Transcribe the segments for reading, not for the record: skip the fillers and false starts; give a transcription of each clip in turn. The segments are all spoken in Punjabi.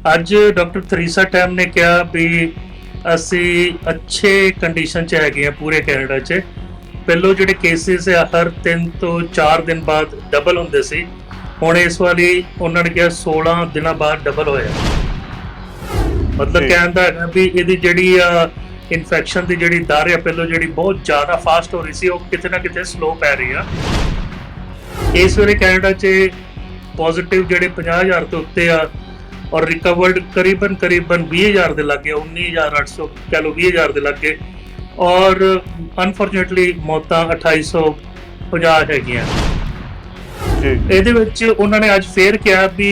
ਅੱਜ ਡਾਕਟਰ ਥਰੀਸਾ ਟੈਮ ਨੇ ਕਿਹਾ ਵੀ ਅਸੀਂ ਅੱਛੇ ਕੰਡੀਸ਼ਨ 'ਚ ਹੈਗੇ ਆ ਪੂਰੇ ਕੈਨੇਡਾ 'ਚ। ਪਹਿਲੋਂ ਜਿਹੜੇ ਕੇਸਿਸ ਆ ਹਰ 3 ਤੋਂ 4 ਦਿਨ ਬਾਅਦ ਡਬਲ ਹੁੰਦੇ ਸੀ, ਹੁਣ ਇਸ ਵਾਰੀ ਉਹਨਾਂ ਨੇ ਕਿਹਾ 16 ਦਿਨਾਂ ਬਾਅਦ ਡਬਲ ਹੋਇਆ। ਮਤਲਬ ਕਹਿਣ ਦਾ ਹੈਗਾ ਵੀ ਇਹਦੀ ਜਿਹੜੀ ਆ ਇਨਫੈਕਸ਼ਨ ਦੀ ਜਿਹੜੀ ਦਰ ਆ ਪਹਿਲੋਂ ਜਿਹੜੀ ਬਹੁਤ ਜ਼ਿਆਦਾ ਫਾਸਟ ਹੋ ਰਹੀ ਸੀ, ਉਹ ਕਿਤੇ ਨਾ ਕਿਤੇ ਸਲੋ ਪੈ ਰਹੀ ਆ। ਇਸ ਵੇਲੇ ਕੈਨੇਡਾ 'ਚ ਪੋਜ਼ਿਟਿਵ ਜਿਹੜੇ 50,000 ਤੋਂ ਉੱਤੇ ਆ ਔਰ ਰਿਕਵਰਡ ਕਰੀਬਨ 20,000 ਦੇ ਲੱਗੇ, 19,800 ਕਹ ਲਓ 20,000 ਦੇ ਲੱਗੇ, ਔਰ ਅਨਫੋਰਚੂਨੇਟਲੀ ਮੌਤਾਂ 2,850 ਹੈਗੀਆਂ। ਇਹਦੇ ਵਿੱਚ ਉਹਨਾਂ ਨੇ ਅੱਜ ਫੇਰ ਕਿਹਾ ਵੀ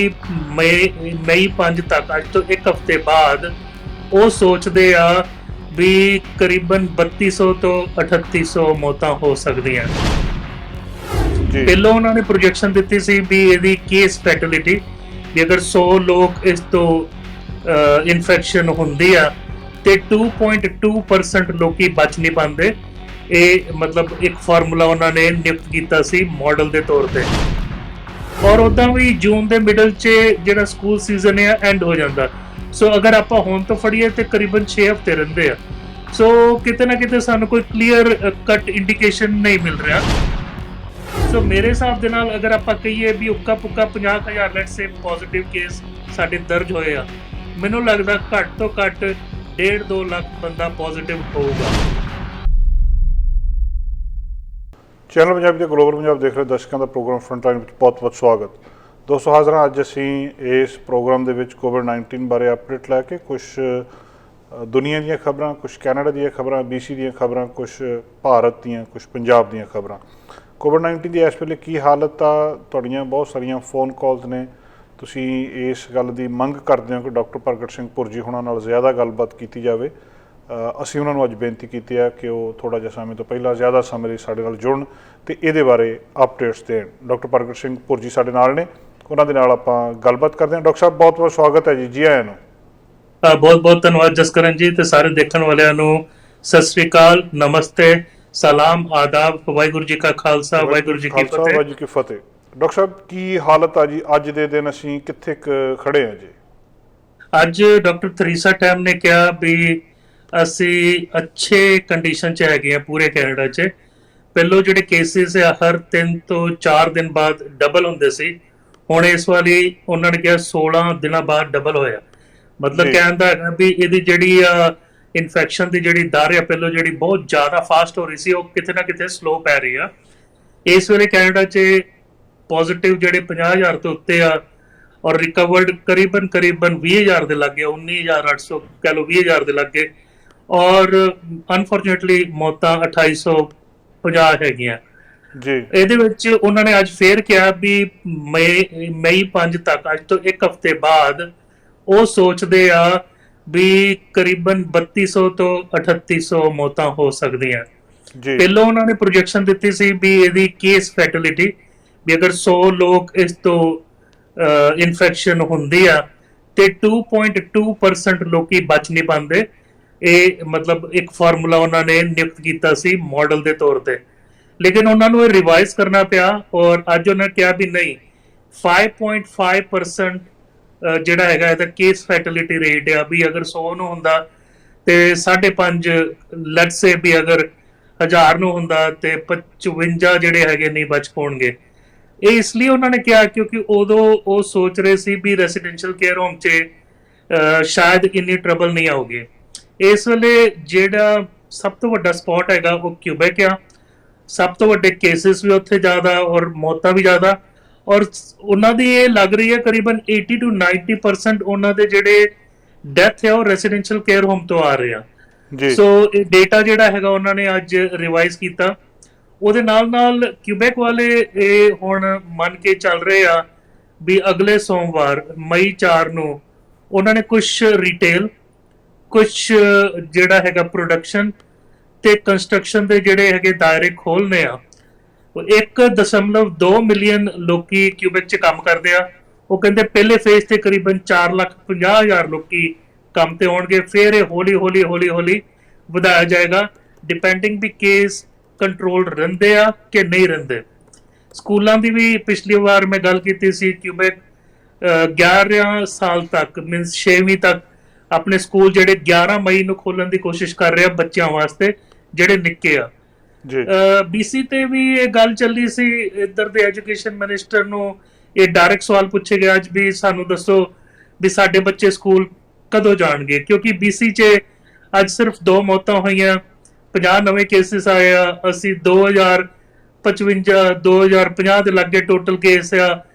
ਮਈ 5 ਤੱਕ, ਅੱਜ ਤੋਂ ਇੱਕ ਹਫ਼ਤੇ ਬਾਅਦ ਉਹ ਸੋਚਦੇ ਆ ਵੀ ਕਰੀਬਨ 3200 ਤੋਂ 3800 ਮੌਤਾਂ ਹੋ ਸਕਦੀਆਂ। ਪਹਿਲਾਂ ਉਹਨਾਂ ਨੇ ਪ੍ਰੋਜੈਕਸ਼ਨ ਦਿੱਤੀ ਸੀ ਵੀ ਇਹਦੀ ਕੇਸ ਫੈਟੈਲਿਟੀ ਵੀ ਅਗਰ 100 ਲੋਕ ਇਸ ਤੋਂ ਇਨਫੈਕਸ਼ਨ ਹੁੰਦੀ ਆ ਤੇ 2.2% ਲੋਕੀ ਬਚ ਨਹੀਂ ਪਾਉਂਦੇ। ਇਹ ਮਤਲਬ ਇੱਕ ਫਾਰਮੂਲਾ ਉਹਨਾਂ ਨੇ ਨਿਯੁਕਤ ਕੀਤਾ ਸੀ ਮਾਡਲ ਦੇ ਤੌਰ ਤੇ। ਔਰ ਉਦਾਂ ਵੀ ਜੂਨ ਦੇ ਮਿਡਲ 'ਚ ਜਿਹੜਾ ਸਕੂਲ ਸੀਜ਼ਨ ਹੈ ਐਂਡ ਹੋ ਜਾਂਦਾ। ਸੋ ਅਗਰ ਆਪਾਂ ਹੁਣ ਤੋਂ ਫੜੀਏ ਤੇ ਕਰੀਬਨ 6 ਹਫ਼ਤੇ ਰਹਿੰਦੇ ਆ। ਸੋ ਕਿਤੇ ਨਾ ਕਿਤੇ ਸਾਨੂੰ ਕੋਈ ਕਲੀਅਰ ਕੱਟ ਇੰਡੀਕੇਸ਼ਨ ਨਹੀਂ ਮਿਲ ਰਿਹਾ। ਸੋ ਮੇਰੇ ਹਿਸਾਬ ਦੇ ਨਾਲ ਅਗਰ ਆਪਾਂ ਕਹੀਏ ਵੀ ਉੱਕਾ ਪੁੱਕਾ 50,000 ਲੈਟਸ ਸੇ ਪੋਜ਼ਿਟਿਵ ਕੇਸ ਸਾਡੇ ਦਰਜ ਹੋਏ ਆ, ਮੈਨੂੰ ਲੱਗਦਾ ਘੱਟ ਤੋਂ ਘੱਟ 1.5-2 ਲੱਖ ਬੰਦਾ ਪੋਜ਼ਿਟਿਵ ਹੋਊਗਾ। ਚੈਨਲ ਪੰਜਾਬੀ ਤੇ ਗਲੋਬਲ ਪੰਜਾਬ ਦੇਖ ਰਹੇ ਦਰਸ਼ਕਾਂ ਦਾ ਪ੍ਰੋਗਰਾਮ ਫਰੰਟਲਾਈਨ ਵਿੱਚ ਬਹੁਤ-ਬਹੁਤ ਸਵਾਗਤ। ਦੋਸਤੋ ਹਾਜ਼ਰ ਹਾਂ ਅੱਜ ਅਸੀਂ ਇਸ ਪ੍ਰੋਗਰਾਮ ਦੇ ਵਿੱਚ ਕੋਵਿਡ-19 ਬਾਰੇ ਅਪਡੇਟ ਲੈ ਕੇ ਕੁਝ ਦੁਨੀਆ ਦੀਆਂ ਖਬਰਾਂ, ਕੁਝ ਕੈਨੇਡਾ ਦੀਆਂ ਖਬਰਾਂ, BC ਦੀਆਂ ਖਬਰਾਂ, ਕੁਝ ਭਾਰਤ ਦੀਆਂ, ਕੁਝ ਪੰਜਾਬ ਦੀਆਂ ਖਬਰਾਂ। ਕੋਵਿਡ-19 ਦੀ ਇਸ ਵੇਲੇ ਕੀ ਹਾਲਤ ਆ, ਤੁਹਾਡੀਆਂ ਬਹੁਤ ਸਾਰੀਆਂ ਫੋਨ ਕਾਲਸ ਨੇ। ਤੁਸੀਂ ਇਸ ਗੱਲ ਦੀ ਮੰਗ ਕਰਦੇ ਹੋ ਕਿ ਡਾਕਟਰ ਪ੍ਰਗਟ ਸਿੰਘ ਭੁਰਜੀ ਹੋਣਾ ਨਾਲ ਜ਼ਿਆਦਾ ਗੱਲਬਾਤ ਕੀਤੀ ਜਾਵੇ। ਅਸੀਂ ਉਹਨਾਂ ਨੂੰ ਅੱਜ ਬੇਨਤੀ ਕੀਤੀ ਹੈ ਕਿ ਉਹ ਥੋੜ੍ਹਾ ਜਿਹਾ ਸਮੇਂ ਤੋਂ ਪਹਿਲਾਂ ਜ਼ਿਆਦਾ ਸਮੇਂ ਲਈ ਸਾਡੇ ਨਾਲ ਜੁੜਨ ਅਤੇ ਇਹਦੇ ਬਾਰੇ ਅਪਡੇਟਸ ਦੇਣ। ਡਾਕਟਰ ਪ੍ਰਗਟ ਸਿੰਘ ਭੁਰਜੀ ਸਾਡੇ ਨਾਲ ਨੇ, ਉਹਨਾਂ ਦੇ ਨਾਲ ਆਪਾਂ ਗੱਲਬਾਤ ਕਰਦੇ ਹਾਂ। ਡਾਕਟਰ ਸਾਹਿਬ ਬਹੁਤ ਬਹੁਤ ਸਵਾਗਤ ਹੈ ਜੀ, ਜੀ ਆਇਆਂ ਨੂੰ। ਬਹੁਤ ਬਹੁਤ ਧੰਨਵਾਦ ਜਸਕਰਨ ਜੀ, ਤੇ ਸਾਰੇ ਦੇਖਣ ਵਾਲਿਆਂ ਨੂੰ ਸਤਿ ਸ੍ਰੀ ਅਕਾਲ, ਨਮਸਤੇ, ਸਲਾਮ, ਆਦਾਬ, ਵਾਹਿਗੁਰੂ ਜੀ ਕਾ ਖਾਲਸਾ, ਵਾਹਿਗੁਰੂ ਜੀ ਕੀ ਫਤਿਹ। ਵਾਹਿਗੁਰੂ ਜੀ ਕੀ ਫਤਿਹ। ਡਾਕਟਰ ਸਾਹਿਬ ਕੀ ਹਾਲਤ ਆ ਜੀ ਅੱਜ ਦੇ ਦਿਨ, ਅਸੀਂ ਕਿੱਥੇ ਖੜੇ ਹਾਂ ਜੀ? ਅੱਜ ਡਾਕਟਰ ਥਰੀਸਾ ਟੈਮ ਨੇ ਕਿਹਾ ਵੀ ਅਸੀਂ ਅੱਛੇ ਕੰਡੀਸ਼ਨ 'ਚ ਹੈਗੇ ਆ ਪੂਰੇ ਕੈਨੇਡਾ 'ਚ। ਪਹਿਲੋਂ ਜਿਹੜੇ ਕੇਸਿਸ ਆ ਹਰ 3 ਤੋਂ 4 ਦਿਨ ਬਾਅਦ ਡਬਲ ਹੁੰਦੇ ਸੀ, ਹੁਣ ਇਸ ਵਾਰੀ ਉਹਨਾਂ ਨੇ ਕਿਹਾ 16 ਦਿਨਾਂ ਬਾਅਦ ਡਬਲ ਹੋਇਆ। ਮਤਲਬ ਕਹਿਣ ਦਾ ਹੈਗਾ ਵੀ ਇਹਦੀ ਜਿਹੜੀ ਆ ਇਨਫੈਕਸ਼ਨ ਦੀ ਜਿਹੜੀ ਦਰ ਆ ਪਹਿਲੋਂ ਜਿਹੜੀ ਬਹੁਤ ਜ਼ਿਆਦਾ ਫਾਸਟ ਹੋ ਰਹੀ ਸੀ, ਉਹ ਕਿਤੇ ਨਾ ਕਿਤੇ ਸਲੋ ਪੈ ਰਹੀ ਆ। ਇਸ ਵੇਲੇ ਕੈਨੇਡਾ 'ਚ ਪੋਜ਼ਿਟਿਵ ਜਿਹੜੇ 50,000 ਤੋਂ ਉੱਤੇ ਆ ਔਰ ਰਿਕਵਰਡ ਕਰੀਬਨ 20,000 ਦੇ ਲੱਗੇ, 19,800 ਕਹ ਲਓ 20,000 ਦੇ ਲੱਗੇ, ਔਰ ਅਨਫੋਰਚੂਨੇਟਲੀ ਮੌਤਾਂ 2,850 ਹੈਗੀਆਂ। ਇਹਦੇ ਵਿੱਚ ਉਹਨਾਂ ਨੇ ਅੱਜ ਫੇਰ ਕਿਹਾ ਵੀ ਮਈ 5 ਤੱਕ, ਅੱਜ ਤੋਂ ਇੱਕ ਹਫ਼ਤੇ ਬਾਅਦ ਉਹ ਸੋਚਦੇ ਆ ਵੀ ਕਰੀਬਨ 3200 ਤੋਂ 3800 ਮੌਤਾਂ ਹੋ ਸਕਦੀਆਂ। ਪਹਿਲਾਂ ਉਹਨਾਂ ਨੇ ਪ੍ਰੋਜੈਕਸ਼ਨ ਦਿੱਤੀ ਸੀ ਵੀ ਇਹਦੀ ਕੇਸ ਫੈਟੈਲਿਟੀ ਵੀ ਅਗਰ 100 ਲੋਕ ਇਸ ਤੋਂ ਇਨਫੈਕਸ਼ਨ ਹੁੰਦੀ ਆ ਤੇ 2.2% ਲੋਕੀ ਬਚ ਨਹੀਂ ਪਾਉਂਦੇ। ਇਹ ਮਤਲਬ ਇੱਕ ਫਾਰਮੂਲਾ ਉਹਨਾਂ ਨੇ ਨਿਯੁਕਤ ਕੀਤਾ ਸੀ ਮਾਡਲ ਦੇ ਤੌਰ ਤੇ, ਲੇਕਿਨ ਉਹਨਾਂ ਨੂੰ ਇਹ ਰਿਵਾਈਜ਼ ਕਰਨਾ ਪਿਆ ਔਰ ਅੱਜ ਉਹਨਾਂ ਨੇ ਕਿਹਾ ਵੀ ਨਹੀਂ, 5.5% ਜਿਹੜਾ ਹੈਗਾ ਇਹਦਾ ਕੇਸ ਫੈਟੈਲਿਟੀ ਰੇਟ ਆ ਵੀ ਅਗਰ 100 ਨੂੰ ਹੁੰਦਾ ਤੇ 5.5 ਲੈਟਸ ਸੇ ਵੀ ਅਗਰ 1000 ਨੂੰ ਹੁੰਦਾ ਤੇ 55 ਜਿਹੜੇ ਹੈਗੇ ਨਹੀਂ ਬਚ ਪਾਉਣਗੇ। ਇਹ ਇਸ ਲਈ ਉਹਨਾਂ ਨੇ ਕਿਹਾ ਕਿਉਂਕਿ ਉਦੋਂ ਉਹ ਸੋਚ ਰਹੇ ਸੀ ਵੀ ਰੈਸੀਡੈਂਸ਼ੀਅਲ ਕੇਅਰ ਹੋਮ 'ਚ ਸ਼ਾਇਦ ਇੰਨੀ ਟਰਬਲ ਨਹੀਂ ਆਉਗੀ। ਇਸ ਵੇਲੇ ਜਿਹੜਾ ਸਭ ਤੋਂ ਵੱਡਾ ਸਪੌਟ ਹੈਗਾ ਉਹ ਕਿਊਬੈਕ ਆ। ਸਭ ਤੋਂ ਵੱਡੇ ਕੇਸਿਸ ਵੀ ਉੱਥੇ ਜ਼ਿਆਦਾ ਔਰ ਮੌਤਾਂ ਵੀ ਜ਼ਿਆਦਾ, ਔਰ ਉਹਨਾਂ ਦੀ ਇਹ ਲੱਗ ਰਹੀ ਹੈ ਕਰੀਬਨ 80 to 90% ਉਹਨਾਂ ਦੇ ਜਿਹੜੇ ਡੈਥ ਹੈ ਉਹ ਰੈਸੀਡੈਂਸ਼ੀਅਲ ਕੇਅਰ ਹੋਮ ਤੋਂ ਆ ਰਹੇ ਆ। ਸੋ ਇਹ ਡੇਟਾ ਜਿਹੜਾ ਹੈਗਾ ਉਹਨਾਂ ਨੇ ਅੱਜ ਰਿਵਾਈਜ਼ ਕੀਤਾ। ਉਹਦੇ ਨਾਲ ਨਾਲ ਕਿਊਬੈਕ ਵਾਲੇ ਇਹ ਹੁਣ ਮੰਨ ਕੇ ਚੱਲ ਰਹੇ ਆ ਵੀ ਅਗਲੇ ਸੋਮਵਾਰ ਮਈ 4 ਨੂੰ ਉਹਨਾਂ ਨੇ ਕੁਝ ਰਿਟੇਲ, ਕੁਝ ਜਿਹੜਾ ਹੈਗਾ ਪ੍ਰੋਡਕਸ਼ਨ ਤੇ ਕੰਸਟਰਕਸ਼ਨ ਦੇ ਜਿਹੜੇ ਹੈਗੇ ਦਾਇਰੇ ਖੋਲ੍ਹਣੇ ਆ। 1.2 ਮਿਲੀਅਨ ਲੋਕੀ ਕਿਊਬੈਕ 'ਚ ਕੰਮ ਕਰਦੇ ਆ। ਉਹ ਕਹਿੰਦੇ ਪਹਿਲੇ ਫੇਜ਼ ਤੇ ਕਰੀਬਨ 4,50,000 ਲੋਕੀ ਕੰਮ ਤੇ ਆਉਣਗੇ, ਫਿਰ ਇਹ ਹੌਲੀ ਵਧਾਇਆ ਜਾਏਗਾ ਡਿਪੈਂਡਿੰਗ ਵੀ ਕੇਸ ਕੰਟਰੋਲ ਰਹਿੰਦੇ ਆ ਕਿ ਨਹੀਂ ਰਹਿੰਦੇ। ਸਕੂਲਾਂ ਦੀ ਵੀ ਪਿਛਲੀ ਵਾਰ ਮੈਂ ਗੱਲ ਕੀਤੀ ਸੀ, ਕਿਊਬੈਕ 11 ਸਾਲ ਤੱਕ ਮੀਨਸ 6ਵੀਂ ਤੱਕ ਆਪਣੇ ਸਕੂਲ ਜਿਹੜੇ 11 ਮਈ ਨੂੰ ਖੋਲਣ ਦੀ ਕੋਸ਼ਿਸ਼ ਕਰ ਰਿਹਾ ਬੱਚਿਆਂ ਵਾਸਤੇ ਜਿਹੜੇ ਨਿੱਕੇ ਆ। ਜੀ BC ਤੇ ਵੀ ਇਹ ਗੱਲ ਚੱਲੀ ਸੀ, ਇੱਧਰ ਦੇ ਐਜੂਕੇਸ਼ਨ ਮਿਨਿਸਟਰ ਨੂੰ ਇਹ ਡਾਇਰੈਕਟ ਸਵਾਲ ਪੁੱਛੇ ਗਿਆ ਅੱਜ ਵੀ ਸਾਨੂੰ ਦੱਸੋ ਵੀ ਸਾਡੇ ਬੱਚੇ ਸਕੂਲ ਕਦੋਂ ਜਾਣਗੇ, ਕਿਉਂਕਿ BC 'ਚ ਅੱਜ ਸਿਰਫ 2 ਮੌਤਾਂ ਹੋਈਆਂ, 50 ਨਵੇਂ ਕੇਸਿਸ ਆਏ ਆ, ਅਸੀਂ 2055 2050 ਦੇ ਲਾਗੇ ਟੋਟਲ ਕੇਸ ਆ,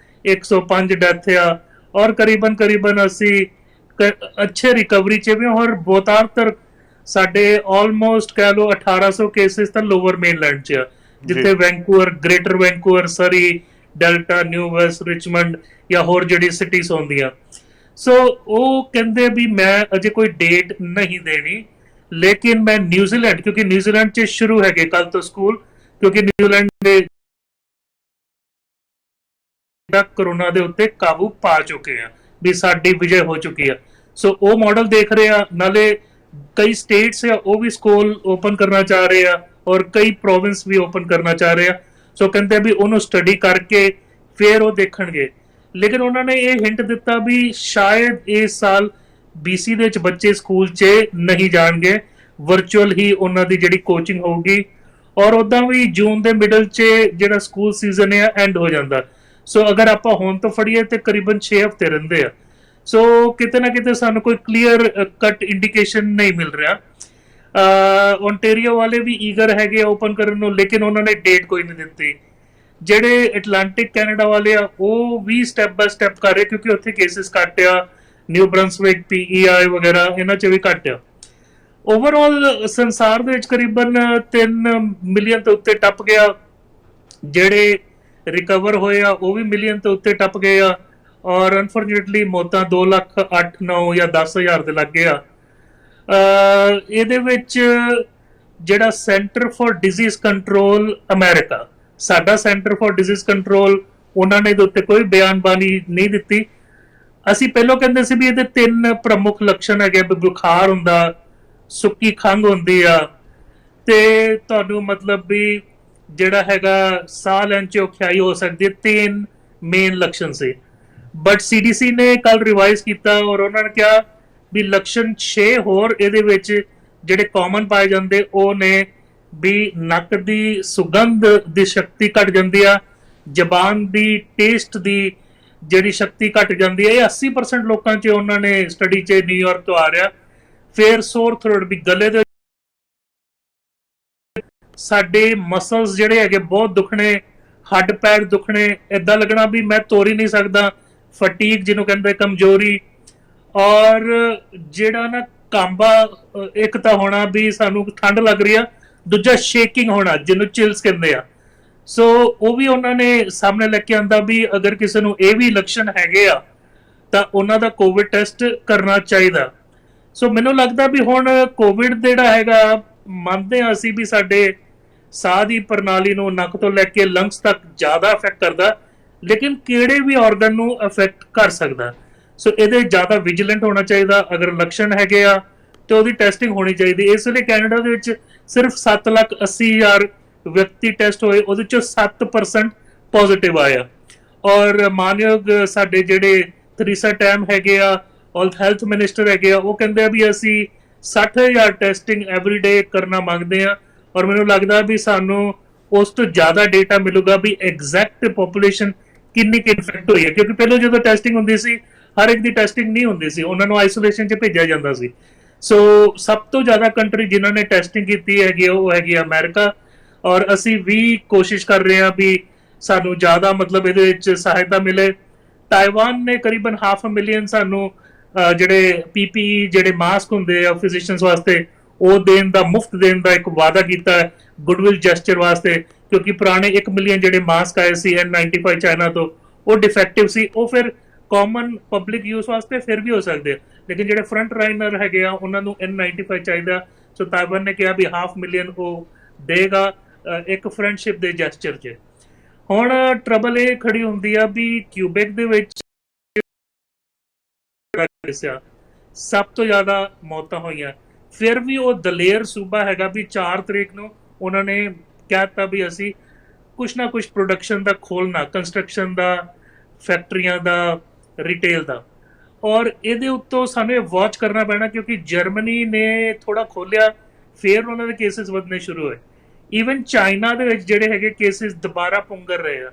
105 ਡੈਥ ਆ, ਔਰ ਕਰੀਬਨ ਅਸੀਂ ਅੱਛੇ ਰਿਕਵਰੀ 'ਚ ਵੀ, ਔਰ ਬਹੁਤਾਤਰ ਸਾਡੇ ਆਲਮੋਸਟ ਕਹਿ ਲਓ 1800 ਕੇਸਿਸ ਤਾਂ ਲੋਅਰ ਮੇਨਲੈਂਡ 'ਚ ਆ, ਜਿੱਥੇ ਵੈਂਕੂਵਰ, ਗ੍ਰੇਟਰ ਵੈਂਕੂਵਰ, ਸਰੀ, ਡੈਲਟਾ, ਨਿਊ ਵੈਸਟ, ਰਿਚਮੰਡ ਜਾਂ ਹੋਰ ਜਿਹੜੀ ਸਿਟੀਜ਼ ਹੁੰਦੀਆਂ। ਸੋ ਉਹ ਕਹਿੰਦੇ ਵੀ ਮੈਂ ਅਜੇ ਕੋਈ ਡੇਟ ਨਹੀਂ ਦੇਣੀ, ਲੇਕਿਨ ਮੈਂ ਨਿਊਜ਼ੀਲੈਂਡ, ਕਿਉਂਕਿ ਨਿਊਜ਼ੀਲੈਂਡ 'ਚ ਸ਼ੁਰੂ ਹੈਗੇ ਕੱਲ ਤੋਂ ਸਕੂਲ, ਕਿਉਂਕਿ ਨਿਊਜ਼ੀਲੈਂਡ ਦੇ ਕੋਰੋਨਾ ਦੇ ਉੱਤੇ ਕਾਬੂ ਪਾ ਚੁੱਕੇ ਆ, ਵੀ ਸਾਡੀ ਵਿਜੇ ਹੋ ਚੁੱਕੀ ਆ। ਸੋ ਉਹ ਮਾਡਲ ਦੇਖ ਰਹੇ ਆ, ਨਾਲੇ ਕਈ ਸਟੇਟਸ ਆ ਉਹ ਵੀ ਸਕੂਲ ਓਪਨ ਕਰਨਾ ਚਾਹ ਰਹੇ ਆ, ਔਰ ਕਈ ਪ੍ਰੋਵਿੰਸ ਵੀ ਓਪਨ ਕਰਨਾ ਚਾਹ ਰਹੇ ਆ। ਸੋ ਕਹਿੰਦੇ ਵੀ ਉਹਨੂੰ ਸਟੱਡੀ ਕਰਕੇ ਫਿਰ ਉਹ ਦੇਖਣਗੇ। ਲੇਕਿਨ ਉਹਨਾਂ ਨੇ ਇਹ ਹਿੰਟ ਦਿੱਤਾ ਵੀ ਸ਼ਾਇਦ ਇਸ ਸਾਲ BC ਦੇ ਵਿੱਚ ਬੱਚੇ ਸਕੂਲ 'ਚ ਨਹੀਂ ਜਾਣਗੇ, ਵਰਚੁਅਲ ਹੀ ਉਹਨਾਂ ਦੀ ਜਿਹੜੀ ਕੋਚਿੰਗ ਹੋਊਗੀ, ਔਰ ਉਦਾਂ ਵੀ ਜੂਨ ਦੇ ਮਿਡਲ 'ਚ ਜਿਹੜਾ ਸਕੂਲ ਸੀਜ਼ਨ ਹੈ ਐਂਡ ਹੋ ਜਾਂਦਾ। ਸੋ ਅਗਰ ਆਪਾਂ ਹੁਣ ਤੋਂ ਫੜੀਏ ਤੇ ਕਰੀਬਨ 6 ਹਫ਼ਤੇ ਰਹਿੰਦੇ ਆ। ਸੋ ਕਿਤੇ ਨਾ ਕਿਤੇ ਸਾਨੂੰ ਕੋਈ ਕਲੀਅਰ ਕੱਟ ਇੰਡੀਕੇਸ਼ਨ ਨਹੀਂ ਮਿਲ ਰਿਹਾ। ਓਨਟਾਰੀਓ ਵਾਲੇ ਵੀ ਈਗਰ ਹੈਗੇ ਓਪਨ ਕਰਨ ਨੂੰ, ਲੇਕਿਨ ਉਹਨਾਂ ਨੇ ਡੇਟ ਕੋਈ ਨਹੀਂ ਦਿੱਤੀ। ਜਿਹੜੇ ਐਟਲਾਂਟਿਕ ਕੈਨੇਡਾ ਵਾਲੇ ਆ ਉਹ ਵੀ ਸਟੈਪ ਬਾय ਸਟੈਪ ਕਰ ਰਹੇ, ਕਿਉਂਕਿ ਉੱਥੇ ਕੇਸਿਸ ਘੱਟ ਆ, ਨਿਊ ਬ੍ਰੰਸਵਿਕ, PEI ਵਗੈਰਾ ਇਹਨਾਂ 'ਚ ਵੀ ਘੱਟ ਆ। ਓਵਰਆਲ ਸੰਸਾਰ ਦੇ ਵਿੱਚ ਕਰੀਬਨ 3 ਮਿਲੀਅਨ ਤੋਂ ਉੱਤੇ ਟੱਪ ਗਿਆ, ਜਿਹੜੇ ਰਿਕਵਰ ਹੋਏ ਆ ਉਹ ਵੀ ਮਿਲੀਅਨ ਤੋਂ ਉੱਤੇ ਟੱਪ ਗਏ ਆ, ਔਰ ਅਨਫੋਰਚੂਨੇਟਲੀ ਮੌਤਾਂ 2 ਲੱਖ 8 9 ਜਾਂ 10,000 ਦੇ ਲੱਗੇ ਆ। ਇਹਦੇ ਵਿੱਚ ਜਿਹੜਾ center for disease control America, ਸਾਡਾ ਸੈਂਟਰ ਫॉर ਡਿਜ਼ੀਜ਼ ਕੰਟਰੋਲ, ਉਹਨਾਂ ਨੇ ਇਹਦੇ ਉੱਤੇ ਕੋਈ ਬਿਆਨਬਾਨੀ ਨਹੀਂ ਦਿੱਤੀ। ਅਸੀਂ ਪਹਿਲਾਂ ਕਹਿੰਦੇ ਸੀ ਵੀ ਇਹਦੇ 3 ਪ੍ਰਮੁੱਖ ਲੱਛਣ ਹੈਗੇ, ਬੁਖਾਰ ਹੁੰਦਾ, ਸੁੱਕੀ ਖੰਘ ਹੁੰਦੀ ਆ, ਤੇ ਤੁਹਾਨੂੰ ਮਤਲਬ ਵੀ ਜਿਹੜਾ ਹੈਗਾ ਸਾਹ ਲੈਣ 'ਚ ਔਖਿਆਈ ਹੋ ਸਕਦੀ ਹੈ। 3 ਮੇਨ ਲੱਛਣ ਸੀ, ਬਟ CDC ਨੇ ਕੱਲ ਰਿਵਾਈਜ਼ ਕੀਤਾ ਔਰ ਉਹਨਾਂ ਨੇ ਕਿਹਾ ਵੀ ਲੱਛਣ 6 ਹੋਰ ਇਹਦੇ ਵਿੱਚ ਜਿਹੜੇ ਕਾਮਨ ਪਾਏ ਜਾਂਦੇ ਉਹ ਨੇ ਵੀ ਨੱਕ ਦੀ ਸੁਗੰਧ ਦੀ ਸ਼ਕਤੀ ਘਟ ਜਾਂਦੀ ਆ, ਜ਼ਬਾਨ ਦੀ ਟੇਸਟ ਦੀ ਜਿਹੜੀ ਸ਼ਕਤੀ ਘਟ ਜਾਂਦੀ ਹੈ। ਇਹ 80% ਲੋਕਾਂ 'ਚ ਉਹਨਾਂ ਨੇ ਸਟੱਡੀ 'ਚ ਨਿਊਯਾਰਕ ਤੋਂ ਆ ਰਿਹਾ। ਫਿਰ ਸੋਰ ਥਰੋਟ, ਵੀ ਗਲੇ ਦੇ ਸਾਡੇ ਮਸਲਸ ਜਿਹੜੇ ਹੈਗੇ ਬਹੁਤ ਦੁਖਣੇ, ਹੱਡ ਪੈਰ ਦੁਖਣੇ, ਏਦਾਂ ਲੱਗਣਾ ਵੀ ਮੈਂ ਤੋਰ ਹੀ ਨਹੀਂ ਸਕਦਾ, ਫਟੀਗ ਜਿਹਨੂੰ ਕਹਿੰਦੇ ਕਮਜ਼ੋਰੀ, ਔਰ ਜਿਹੜਾ ਨਾ ਕਾਂਬਾ ਇੱਕ ਤਾਂ ਹੋਣਾ ਵੀ ਸਾਨੂੰ ਠੰਡ ਲੱਗ ਰਹੀ ਆ, ਦੂਜਾ ਸ਼ੇਕਿੰਗ ਹੋਣਾ ਜਿਹਨੂੰ ਚਿਲਸ ਕਹਿੰਦੇ ਆ। ਸੋ ਉਹ ਵੀ ਉਹਨਾਂ ਨੇ ਸਾਹਮਣੇ ਲੈ ਕੇ ਆਂਦਾ ਵੀ ਅਗਰ ਕਿਸੇ ਨੂੰ ਇਹ ਵੀ ਲੱਛਣ ਹੈਗੇ ਆ ਤਾਂ ਉਹਨਾਂ ਦਾ ਕੋਵਿਡ ਟੈਸਟ ਕਰਨਾ ਚਾਹੀਦਾ। ਸੋ ਮੈਨੂੰ ਲੱਗਦਾ ਵੀ ਹੁਣ ਕੋਵਿਡ ਜਿਹੜਾ ਹੈਗਾ, ਮੰਨਦੇ ਹਾਂ ਅਸੀਂ ਵੀ ਸਾਡੇ ਸਾਹ ਦੀ ਪ੍ਰਣਾਲੀ ਨੂੰ ਨੱਕ ਤੋਂ ਲੈ ਕੇ ਲੰਗਸ ਤੱਕ ਜ਼ਿਆਦਾ ਅਫੈਕਟ ਕਰਦਾ, ਲੇਕਿਨ ਕਿਹੜੇ ਵੀ ਆਰਗਨ ਨੂੰ ਅਫੈਕਟ ਕਰ ਸਕਦਾ। ਸੋ ਇਹਦੇ ਜ਼ਿਆਦਾ ਵਿਜੀਲੈਂਟ ਹੋਣਾ ਚਾਹੀਦਾ। ਅਗਰ ਲੱਛਣ ਹੈਗੇ ਆ ਤੇ ਉਹਦੀ ਟੈਸਟਿੰਗ ਹੋਣੀ ਚਾਹੀਦੀ। ਇਸ ਵੇਲੇ ਕੈਨੇਡਾ ਦੇ ਵਿੱਚ ਸਿਰਫ 7,80,000 ਵਿਅਕਤੀ ਟੈਸਟ ਹੋਏ, ਉਹਦੇ ਚੋਂ 7% ਪੋਜ਼ਿਟਿਵ ਆਇਆ। ਔਰ ਮਾਨਯੋਗ ਸਾਡੇ ਜਿਹੜੇ ਥਰੀਸਾ ਟੈਮ ਹੈਗੇ ਆ, ਔਰ ਹੈਲਥ ਮਿਨਿਸਟਰ ਹੈਗੇ ਆ, ਉਹ ਕਹਿੰਦੇ ਆ ਵੀ ਅਸੀਂ 60,000 ਟੈਸਟਿੰਗ ਐਵਰੀਡੇ ਕਰਨਾ ਮੰਗਦੇ ਆ। ਔਰ ਮੈਨੂੰ ਲੱਗਦਾ ਵੀ ਸਾਨੂੰ ਉਸ ਤੋਂ ਜ਼ਿਆਦਾ ਡੇਟਾ ਮਿਲੂਗਾ ਵੀ ਐਗਜ਼ੈਕਟ ਪੋਪੂਲੇਸ਼ਨ ਕਿੰਨੀ ਕਿ ਇਨਫੈਕਟ ਹੋਈ ਹੈ, ਕਿਉਂਕਿ ਪਹਿਲਾਂ ਜਦੋਂ ਟੈਸਟਿੰਗ ਹੁੰਦੀ ਸੀ ਹਰ ਇੱਕ ਦੀ ਟੈਸਟਿੰਗ ਨਹੀਂ ਹੁੰਦੀ ਸੀ, ਉਹਨਾਂ ਨੂੰ ਆਈਸੋਲੇਸ਼ਨ 'ਚ ਭੇਜਿਆ ਜਾਂਦਾ ਸੀ। ਸੋ ਸਭ ਤੋਂ ਜ਼ਿਆਦਾ ਕੰਟਰੀ ਜਿਨ੍ਹਾਂ ਨੇ ਟੈਸਟਿੰਗ ਕੀਤੀ ਹੈਗੀ ਉਹ ਹੈਗੀ ਅਮਰੀਕਾ, ਔਰ ਅਸੀਂ ਵੀ ਕੋਸ਼ਿਸ਼ ਕਰ ਰਹੇ ਹਾਂ ਵੀ ਸਾਨੂੰ ਜ਼ਿਆਦਾ ਮਤਲਬ ਇਹਦੇ ਵਿੱਚ ਸਹਾਇਤਾ ਮਿਲੇ। ਤਾਇਵਾਨ ਨੇ ਕਰੀਬਨ 500,000 ਸਾਨੂੰ ਜਿਹੜੇ PPE ਜਿਹੜੇ ਮਾਸਕ ਹੁੰਦੇ ਆ ਫਿਜ਼ੀਸ਼ੀਅਨਸ ਵਾਸਤੇ ਉਹ ਦੇਣ ਦਾ, ਮੁਫਤ ਦੇਣ ਦਾ ਇੱਕ ਵਾਅਦਾ ਕੀਤਾ ਹੈ ਗੁੱਡਵਿਲ ਜੈਸਚਰ ਵਾਸਤੇ, ਕਿਉਂਕਿ ਪੁਰਾਣੇ 1 ਮਿਲੀਅਨ ਜਿਹੜੇ ਮਾਸਕ ਆਏ ਸੀ N95 ਚਾਈਨਾ ਤੋਂ ਉਹ ਡਿਫੈਕਟਿਵ ਸੀ। ਉਹ ਫਿਰ ਕਾਮਨ ਪਬਲਿਕ ਯੂਜ਼ ਵਾਸਤੇ ਫਿਰ ਵੀ ਹੋ ਸਕਦੇ ਆ, ਲੇਕਿਨ ਜਿਹੜੇ ਫਰੰਟ ਲਾਈਨਰ ਹੈਗੇ ਆ ਉਹਨਾਂ ਨੂੰ N95 ਚਾਹੀਦਾ। ਸੋ ਤਾਇਵਾਨ ਨੇ ਕਿਹਾ ਵੀ 500,000 ਉਹ ਦੇਗਾ ਇੱਕ ਫਰੈਂਡਸ਼ਿਪ ਦੇ ਜੈਸਚਰ 'ਚ। ਹੁਣ ਟਰਬਲ ਇਹ ਖੜੀ ਹੁੰਦੀ ਆ ਵੀ ਕਿਊਬੈਕ ਦੇ ਵਿੱਚ ਸਭ ਤੋਂ ਜ਼ਿਆਦਾ ਮੌਤਾਂ ਹੋਈਆਂ, ਫਿਰ ਵੀ ਉਹ ਦਲੇਰ ਸੂਬਾ ਹੈਗਾ ਵੀ 4 ਤਰੀਕ ਨੂੰ ਉਹਨਾਂ ਨੇ ਕਹਿਤਾ ਵੀ ਅਸੀਂ ਕੁਛ ਨਾ ਕੁਛ ਪ੍ਰੋਡਕਸ਼ਨ ਦਾ ਖੋਲਣਾ, ਕੰਸਟਰਕਸ਼ਨ ਦਾ, ਫੈਕਟਰੀਆਂ ਦਾ, ਰਿਟੇਲ ਦਾ। ਔਰ ਇਹਦੇ ਉੱਤੋਂ ਸਾਨੂੰ ਇਹ ਵਾਚ ਕਰਨਾ ਪੈਣਾ, ਕਿਉਂਕਿ ਜਰਮਨੀ ਨੇ ਥੋੜਾ ਖੋਲਿਆ, ਫਿਰ ਉਹਨਾਂ ਦੇ ਕੇਸਿਸ ਵਧਣੇ ਸ਼ੁਰੂ ਹੋਏ। ਈਵਨ ਚਾਈਨਾ ਦੇ ਵਿੱਚ ਜਿਹੜੇ ਹੈਗੇ ਕੇਸਿਸ ਦੁਬਾਰਾ ਪੁੰਗਰ ਰਹੇ ਆ।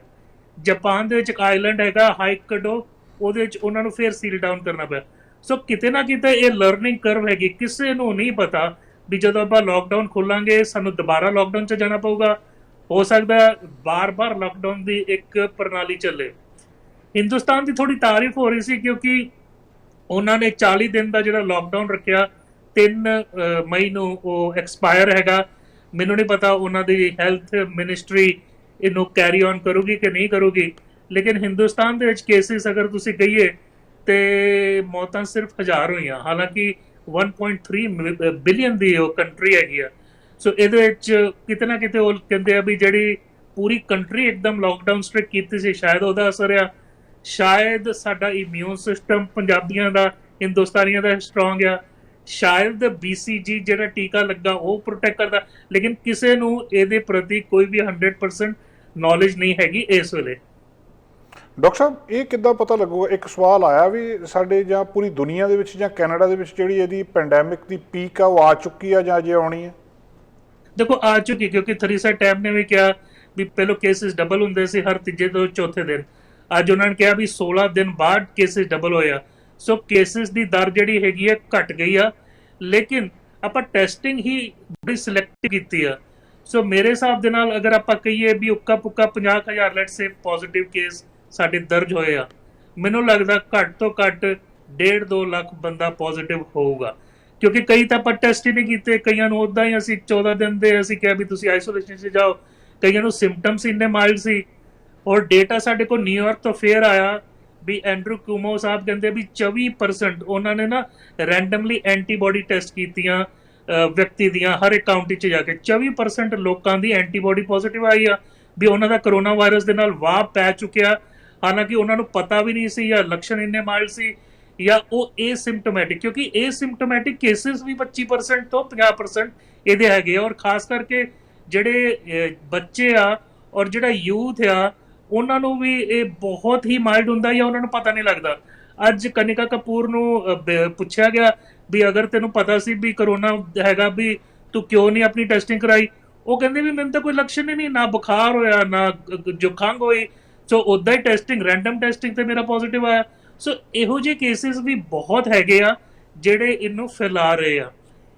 ਜਾਪਾਨ ਦੇ ਵਿੱਚ ਇੱਕ ਆਈਲੈਂਡ ਹੈਗਾ ਹਾਈਕਡੋ, ਉਹਦੇ ਵਿੱਚ ਉਹਨਾਂ ਨੂੰ ਫਿਰ ਸੀਲ ਡਾਊਨ ਕਰਨਾ ਪਿਆ। ਸੋ ਕਿਤੇ ਨਾ ਕਿਤੇ ਇਹ ਲਰਨਿੰਗ ਕਰਵ ਹੈਗੀ, ਕਿਸੇ ਨੂੰ ਨਹੀਂ ਪਤਾ ਵੀ ਜਦੋਂ ਆਪਾਂ ਲੋਕਡਾਊਨ ਖੋਲਾਂਗੇ ਸਾਨੂੰ ਦੁਬਾਰਾ ਲੋਕਡਾਊਨ 'ਚ ਜਾਣਾ ਪਊਗਾ। ਹੋ ਸਕਦਾ ਬਾਰ-ਬਾਰ ਲੋਕਡਾਊਨ ਦੀ ਇੱਕ ਪ੍ਰਣਾਲੀ ਚੱਲੇ। ਹਿੰਦੁਸਤਾਨ ਦੀ ਥੋੜੀ ਤਾਰੀਫ ਹੋ ਰਹੀ ਸੀ ਕਿਉਂਕਿ ਉਹਨਾਂ ਨੇ 40 ਦਿਨ ਦਾ ਜਿਹੜਾ ਲੋਕਡਾਊਨ ਰੱਖਿਆ, 3 ਮਈ ਨੂੰ ਉਹ ਐਕਸਪਾਇਰ ਹੈਗਾ। ਮੈਨੂੰ ਨਹੀਂ ਪਤਾ ਉਹਨਾਂ ਦੀ ਹੈਲਥ ਮਿਨਿਸਟਰੀ ਇਹਨੂੰ ਕੈਰੀ ਔਨ ਕਰੂਗੀ ਕਿ ਨਹੀਂ ਕਰੂਗੀ, ਲੇਕਿਨ ਹਿੰਦੁਸਤਾਨ ਦੇ ਵਿੱਚ ਕੇਸਿਸ ਅਗਰ ਤੁਸੀਂ ਕਹੀਏ ਤੇ ਮੌਤਾਂ ਸਿਰਫ 1000 ਹੋਈਆਂ, ਹਾਲਾਂਕਿ 1.3 ਬਿਲੀਅਨ ਦੀ ਉਹ ਕੰਟਰੀ ਹੈਗੀ ਆ। ਸੋ ਇਹਦੇ ਵਿੱਚ ਕਿਤੇ ਨਾ ਕਿਤੇ ਉਹ ਕਹਿੰਦੇ ਆ ਵੀ ਜਿਹੜੀ ਪੂਰੀ ਕੰਟਰੀ ਇੱਕਦਮ ਲੋਕਡਾਊਨ ਸਟ੍ਰਿਕ ਕੀਤੀ ਸੀ, ਸ਼ਾਇਦ ਉਹਦਾ ਅਸਰ ਆ। ਸ਼ਾਇਦ ਸਾਡਾ ਇਮਿਊਨ ਸਿਸਟਮ ਪੰਜਾਬੀਆਂ ਦਾ, ਹਿੰਦੁਸਤਾਨੀਆਂ ਦਾ ਸਟਰੋਂਗ ਆ। ਸ਼ਾਇਦ BCG ਜਿਹੜਾ ਟੀਕਾ ਲੱਗਾ ਉਹ ਪ੍ਰੋਟੈਕਟ ਕਰਦਾ, ਲੇਕਿਨ ਕਿਸੇ ਨੂੰ ਇਹਦੇ ਪ੍ਰਤੀ ਕੋਈ ਵੀ 100% ਨੌਲੇਜ ਨਹੀਂ ਹੈਗੀ ਇਸ ਵੇਲੇ। ਡਾਕਟਰ ਸਾਹਿਬ, ਇਹ ਕਿੱਦਾਂ ਪਤਾ ਲੱਗੂਗਾ? ਇੱਕ ਸਵਾਲ ਆਇਆ ਵੀ ਸਾਡੇ ਜਾਂ ਪੂਰੀ ਦੁਨੀਆ ਦੇ ਵਿੱਚ ਜਾਂ ਕੈਨੇਡਾ ਦੇ ਵਿੱਚ ਜਿਹੜੀ ਇਹਦੀ ਪੈਂਡੈਮਿਕ ਦੀ ਪੀਕ ਆ ਉਹ ਆ ਚੁੱਕੀ ਆ ਜਾਂ ਅਜੇ ਆਉਣੀ ਹੈ? ਦੇਖੋ ਆ ਚੁੱਕੀ, ਕਿਉਂਕਿ ਥਰੀਸਾ ਟੈਬ ਨੇ ਵੀ ਕਿਹਾ ਵੀ ਪਹਿਲਾਂ ਕੇਸਿਸ ਡਬਲ ਹੁੰਦੇ ਸੀ ਹਰ ਤੀਜੇ ਤੋਂ ਚੌਥੇ ਦਿਨ। ਅੱਜ ਉਹਨਾਂ ਨੇ ਕਿਹਾ ਵੀ 16 ਦਿਨ ਬਾਅਦ ਕੇਸਿਸ ਡਬਲ ਹੋਇਆ। ਸੋ ਕੇਸਿਸ ਦੀ ਦਰ ਜਿਹੜੀ ਹੈਗੀ ਹੈ ਘਟ ਗਈ ਆ, ਲੇਕਿਨ ਆਪਾਂ ਟੈਸਟਿੰਗ ਹੀ ਬੜੀ ਸਿਲੈਕਟਿਵ ਕੀਤੀ ਆ। ਸੋ ਮੇਰੇ ਹਿਸਾਬ ਦੇ ਨਾਲ ਅਗਰ ਆਪਾਂ ਕਹੀਏ ਵੀ ਉੱਕਾ ਪੁੱਕਾ 50,000 ਲੈਟਸ ਸੇ ਪੋਜ਼ਿਟਿਵ ਕੇਸ ਸਾਡੇ ਦਰਜ ਹੋਏ ਆ, ਮੈਨੂੰ ਲੱਗਦਾ ਘੱਟ ਤੋਂ ਘੱਟ 1.5-2 ਲੱਖ ਬੰਦਾ ਪੋਜ਼ਿਟਿਵ ਹੋਊਗਾ। ਕਿਉਂਕਿ ਕਈ ਤਾਂ ਆਪਾਂ ਟੈਸਟ ਹੀ ਨਹੀਂ ਕੀਤੇ, ਕਈਆਂ ਨੂੰ ਉਦਾਂ ਹੀ ਅਸੀਂ 14 ਦਿਨ ਦੇ ਅਸੀਂ ਕਿਹਾ ਵੀ ਤੁਸੀਂ ਆਈਸੋਲੇਸ਼ਨ 'ਚ ਜਾਓ, ਕਈਆਂ ਨੂੰ ਸਿੰਪਟਮਸ ਇੰਨੇ ਮਾਈਲਡ ਸੀ। ਔਰ ਡੇਟਾ ਸਾਡੇ ਕੋਲ ਨਿਊਯਾਰਕ ਤੋਂ ਫੇਰ ਆਇਆ ਵੀ ਐਂਡਰੂ ਕੁਮੋ ਸਾਹਿਬ ਕਹਿੰਦੇ ਵੀ 24% ਉਹਨਾਂ ਨੇ ਨਾ ਰੈਂਡਮਲੀ ਐਂਟੀਬਾਡੀ ਟੈਸਟ ਕੀਤੀਆਂ ਵਿਅਕਤੀ ਦੀਆਂ ਹਰ ਇੱਕ ਕਾਊਂਟੀ 'ਚ ਜਾ ਕੇ, 24% ਲੋਕਾਂ ਦੀ ਐਂਟੀਬਾਡੀ ਪੋਜ਼ਿਟਿਵ ਆਈ ਆ ਵੀ ਉਹਨਾਂ ਦਾ ਕਰੋਨਾ ਵਾਇਰਸ ਦੇ ਨਾਲ ਵਾਹ ਪੈ ਚੁੱਕਿਆ। ਹਾਲਾਂਕਿ ਉਹਨਾਂ ਨੂੰ ਪਤਾ ਵੀ ਨਹੀਂ ਸੀ ਜਾਂ ਲੱਛਣ ਇੰਨੇ ਮਾਈਲਡ ਸੀ ਜਾਂ ਉਹ ਏਸਿਮਟੋਮੈਟਿਕ, ਕਿਉਂਕਿ ਏਸਿਮਟੋਮੈਟਿਕ ਕੇਸਿਸ ਵੀ 25% ਤੋਂ 50% ਇਹਦੇ ਹੈਗੇ ਆ। ਔਰ ਖਾਸ ਕਰਕੇ ਜਿਹੜੇ ਬੱਚੇ ਆ ਔਰ ਜਿਹੜਾ ਯੂਥ ਆ ਉਹਨਾਂ ਨੂੰ ਵੀ ਇਹ ਬਹੁਤ ਹੀ ਮਾਈਲਡ ਹੁੰਦਾ ਜਾਂ ਉਹਨਾਂ ਨੂੰ ਪਤਾ ਨਹੀਂ ਲੱਗਦਾ। ਅੱਜ ਕਨਿਕਾ ਕਪੂਰ ਨੂੰ ਪੁੱਛਿਆ ਗਿਆ ਵੀ ਅਗਰ ਤੈਨੂੰ ਪਤਾ ਸੀ ਵੀ ਕਰੋਨਾ ਹੈਗਾ ਵੀ ਤੂੰ ਕਿਉਂ ਨਹੀਂ ਆਪਣੀ ਟੈਸਟਿੰਗ ਕਰਾਈ? ਉਹ ਕਹਿੰਦੇ ਵੀ ਮੈਨੂੰ ਤਾਂ ਕੋਈ ਲੱਛਣ ਹੀ ਨਹੀਂ, ਨਾ ਬੁਖਾਰ ਹੋਇਆ ਨਾ ਜ਼ੁਕਾਮ ਹੋਈ। ਸੋ ਉਦਾਂ ਹੀ ਟੈਸਟਿੰਗ, ਰੈਂਡਮ ਟੈਸਟਿੰਗ ਤੇ ਮੇਰਾ ਪੋਜ਼ਿਟਿਵ ਆਇਆ। ਸੋ ਇਹੋ ਜਿਹੇ ਕੇਸਿਸ ਵੀ ਬਹੁਤ ਹੈਗੇ ਆ ਜਿਹੜੇ ਇਹਨੂੰ ਫੈਲਾ ਰਹੇ ਆ।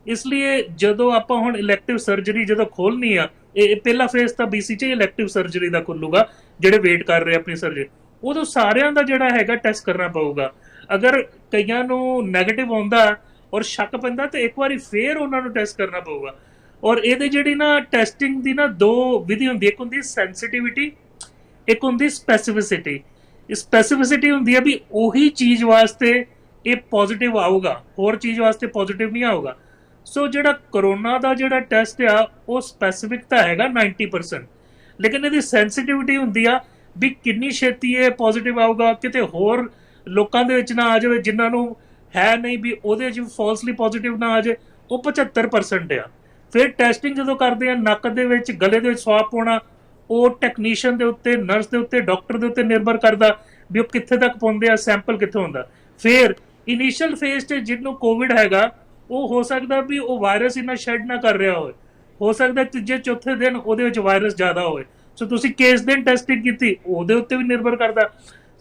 ਇਸ ਲਈ ਜਦੋਂ ਆਪਾਂ ਹੁਣ ਇਲੈਕਟਿਵ ਸਰਜਰੀ ਜਦੋਂ ਖੋਲਣੀ ਆ, ਇਹ ਪਹਿਲਾ ਫੇਜ਼ ਤਾਂ BC 'ਚ ਇਲੈਕਟਿਵ ਸਰਜਰੀ ਦਾ ਖੁੱਲੂਗਾ, ਜਿਹੜੇ ਵੇਟ ਕਰ ਰਹੇ ਆਪਣੀ ਸਰਜਰੀ, ਉਦੋਂ ਸਾਰਿਆਂ ਦਾ ਜਿਹੜਾ ਹੈਗਾ ਟੈਸਟ ਕਰਨਾ ਪਊਗਾ। ਅਗਰ ਕਈਆਂ ਨੂੰ ਨੈਗੇਟਿਵ ਆਉਂਦਾ ਔਰ ਸ਼ੱਕ ਪੈਂਦਾ ਤੇ ਇੱਕ ਵਾਰੀ ਫੇਰ ਉਹਨਾਂ ਨੂੰ ਟੈਸਟ ਕਰਨਾ ਪਊਗਾ। ਔਰ ਇਹਦੇ ਜਿਹੜੀ ਨਾ ਟੈਸਟਿੰਗ ਦੀ ਨਾ 2 ਵਿਧੀ ਹੁੰਦੀ, ਇੱਕ ਹੁੰਦੀ ਸੈਂਸਿਟੀਵਿਟੀ, ਇੱਕ ਹੁੰਦੀ ਸਪੈਸੀਫਿਸਿਟੀ। ਸਪੈਸੀਫਿਸਿਟੀ ਹੁੰਦੀ ਹੈ ਵੀ ਉਹੀ ਚੀਜ਼ ਵਾਸਤੇ ਇਹ ਪੋਜ਼ਿਟਿਵ ਆਊਗਾ, ਹੋਰ ਚੀਜ਼ ਵਾਸਤੇ ਪੋਜ਼ਿਟਿਵ ਨਹੀਂ ਆਊਗਾ। ਸੋ ਜਿਹੜਾ ਕਰੋਨਾ ਦਾ ਜਿਹੜਾ ਟੈਸਟ ਆ ਉਹ ਸਪੈਸੀਫਿਕ ਤਾਂ ਹੈਗਾ 90%, ਲੇਕਿਨ ਇਹਦੀ ਸੈਂਸਿਟੀਵਿਟੀ ਹੁੰਦੀ ਆ ਵੀ ਕਿੰਨੀ ਛੇਤੀ ਇਹ ਪੋਜ਼ਿਟਿਵ ਆਊਗਾ, ਕਿਤੇ ਹੋਰ ਲੋਕਾਂ ਦੇ ਵਿੱਚ ਨਾ ਆ ਜਾਵੇ ਜਿਨ੍ਹਾਂ ਨੂੰ ਹੈ ਨਹੀਂ ਵੀ ਉਹਦੇ 'ਚ ਫਾਲਸਲੀ ਪੋਜ਼ਿਟਿਵ ਨਾ ਆ ਜਾਏ। ਉਹ 75% ਆ। ਫਿਰ ਟੈਸਟਿੰਗ ਜਦੋਂ ਕਰਦੇ ਆ, ਨੱਕ ਦੇ ਵਿੱਚ ਗਲੇ ਦੇ ਵਿੱਚ ਸਵਾਬ ਪਾਉਣਾ, ਉਹ ਟੈਕਨੀਸ਼ੀਅਨ ਦੇ ਉੱਤੇ, ਨਰਸ ਦੇ ਉੱਤੇ, ਡਾਕਟਰ ਦੇ ਉੱਤੇ ਨਿਰਭਰ ਕਰਦਾ ਵੀ ਉਹ ਕਿੱਥੇ ਤੱਕ ਪਾਉਂਦੇ ਆ, ਸੈਂਪਲ ਕਿੱਥੋਂ ਹੁੰਦਾ। ਫਿਰ ਇਨੀਸ਼ੀਅਲ ਫੇਜ਼ 'ਚ ਜਿਹਨੂੰ ਕੋਵਿਡ ਹੈਗਾ ਉਹ ਹੋ ਸਕਦਾ ਵੀ ਉਹ ਵਾਇਰਸ ਇੰਨਾ ਸ਼ੈਡ ਨਾ ਕਰ ਰਿਹਾ ਹੋਵੇ, ਹੋ ਸਕਦਾ ਤੀਜੇ ਚੌਥੇ ਦਿਨ ਉਹਦੇ ਵਿੱਚ ਵਾਇਰਸ ਜ਼ਿਆਦਾ ਹੋਵੇ। ਸੋ ਤੁਸੀਂ ਕਿਸ ਦਿਨ ਟੈਸਟਿੰਗ ਕੀਤੀ ਉਹਦੇ ਉੱਤੇ ਵੀ ਨਿਰਭਰ ਕਰਦਾ।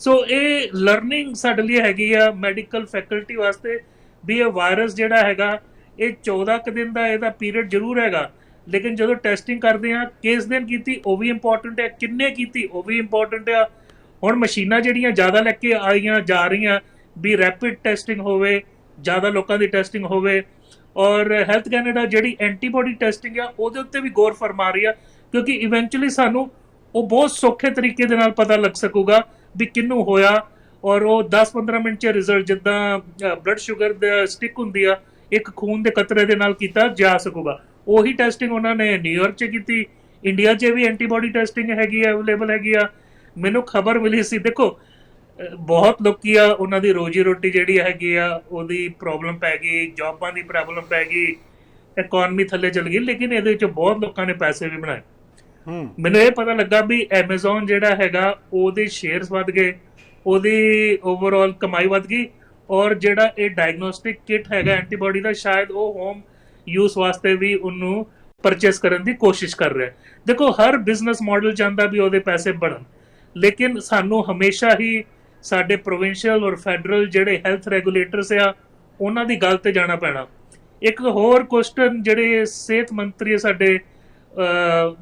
ਸੋ ਇਹ ਲਰਨਿੰਗ ਸਾਡੇ ਲਈ ਹੈਗੀ ਆ ਮੈਡੀਕਲ ਫੈਕਲਟੀ ਵਾਸਤੇ ਵੀ ਇਹ ਵਾਇਰਸ ਜਿਹੜਾ ਹੈਗਾ ਇਹ 14 ਕੁ ਦਿਨ ਦਾ ਇਹਦਾ ਪੀਰੀਅਡ ਜ਼ਰੂਰ ਹੈਗਾ, ਲੇਕਿਨ ਜਦੋਂ ਟੈਸਟਿੰਗ ਕਰਦੇ ਆ ਕਿਸ ਦਿਨ ਕੀਤੀ ਉਹ ਵੀ ਇੰਪੋਰਟੈਂਟ ਹੈ, ਕਿੰਨੇ ਕੀਤੀ ਉਹ ਵੀ ਇੰਪੋਰਟੈਂਟ ਆ। ਹੁਣ ਮਸ਼ੀਨਾਂ ਜਿਹੜੀਆਂ ਜ਼ਿਆਦਾ ਲੈ ਕੇ ਆਈਆਂ ਜਾ ਰਹੀਆਂ ਵੀ ਰੈਪਿਡ ਟੈਸਟਿੰਗ ਹੋਵੇ, ਜ਼ਿਆਦਾ ਲੋਕਾਂ ਦੀ ਟੈਸਟਿੰਗ ਹੋਵੇ। ਔਰ ਹੈਲਥ ਕੈਨੇਡਾ ਜਿਹੜੀ ਐਂਟੀਬਾਡੀ ਟੈਸਟਿੰਗ ਆ ਉਹਦੇ ਉੱਤੇ ਵੀ ਗੌਰ ਫਰਮਾ ਰਹੀ ਆ, ਕਿਉਂਕਿ ਇਵੈਂਚੁਅਲੀ ਸਾਨੂੰ ਉਹ ਬਹੁਤ ਸੌਖੇ ਤਰੀਕੇ ਦੇ ਨਾਲ ਪਤਾ ਲੱਗ ਸਕੂਗਾ ਵੀ ਕਿਹਨੂੰ ਹੋਇਆ। ਔਰ ਉਹ 10-15 ਮਿੰਟ 'ਚ ਰਿਜ਼ਲਟ, ਜਿੱਦਾਂ ਬਲੱਡ ਸ਼ੂਗਰ ਦਾ ਸਟਿਕ ਹੁੰਦੀ ਆ, ਇੱਕ ਖੂਨ ਦੇ ਕਤਰੇ ਦੇ ਨਾਲ ਕੀਤਾ ਜਾ ਸਕੂਗਾ। ਉਹੀ ਟੈਸਟਿੰਗ ਉਹਨਾਂ ਨੇ ਨਿਊਯਾਰਕ 'ਚ ਕੀਤੀ। ਇੰਡੀਆ 'ਚ ਵੀ ਐਂਟੀਬਾਡੀ ਟੈਸਟਿੰਗ ਹੈਗੀ ਆ, ਅਵੇਲੇਬਲ ਹੈਗੀ ਆ। ਮੈਨੂੰ ਖਬਰ ਮਿਲੀ ਸੀ, ਦੇਖੋ ਬਹੁਤ ਲੋਕੀ ਆ ਉਹਨਾਂ ਦੀ ਰੋਜੀ ਰੋਟੀ ਜਿਹੜੀ ਹੈਗੀ ਆ ਉਹਦੀ ਪ੍ਰੋਬਲਮ ਪੈ ਗਈ, ਜੌਬਾਂ ਦੀ ਪ੍ਰੋਬਲਮ ਪੈ ਗਈ, ਇਕਨੋਮੀ ਥੱਲੇ ਚਲ ਗਈ, ਲੇਕਿਨ ਇਹਦੇ ਵਿੱਚ ਬਹੁਤ ਲੋਕਾਂ ਨੇ ਪੈਸੇ ਵੀ ਬਣਾਏ। ਮੈਨੂੰ ਇਹ ਪਤਾ ਲੱਗਾ ਵੀ ਐਮਾਜ਼ੋਨ ਜਿਹੜਾ ਹੈਗਾ ਉਹਦੇ ਸ਼ੇਅਰਸ ਵੱਧ ਗਏ, ਉਹਦੀ ਓਵਰਆਲ ਕਮਾਈ ਵੱਧ ਗਈ। ਔਰ ਜਿਹੜਾ ਇਹ ਡਾਇਗਨੋਸਟਿਕ ਕਿਟ ਹੈਗਾ ਐਂਟੀਬਾਡੀ ਦਾ, ਸ਼ਾਇਦ ਉਹ ਹੋਮ ਯੂਜ਼ ਵਾਸਤੇ ਵੀ ਉਹਨੂੰ ਪਰਚੇਸ ਕਰਨ ਦੀ ਕੋਸ਼ਿਸ਼ ਕਰ ਰਿਹਾ। ਦੇਖੋ, ਹਰ ਬਿਜ਼ਨਸ ਮਾਡਲ ਚਾਹੁੰਦਾ ਵੀ ਉਹਦੇ ਪੈਸੇ ਬਣਨ, ਲੇਕਿਨ ਸਾਨੂੰ ਹਮੇਸ਼ਾ ਹੀ ਸਾਡੇ ਪ੍ਰੋਵਿੰਸ਼ੀਅਲ ਔਰ ਫੈਡਰਲ ਜਿਹੜੇ ਹੈਲਥ ਰੈਗੂਲੇਟਰਸ ਆ ਉਹਨਾਂ ਦੀ ਗੱਲ ਤੇ ਜਾਣਾ ਪੈਣਾ। ਇੱਕ ਹੋਰ ਕੁਐਸਚਨ ਜਿਹੜੇ ਸਿਹਤ ਮੰਤਰੀ ਸਾਡੇ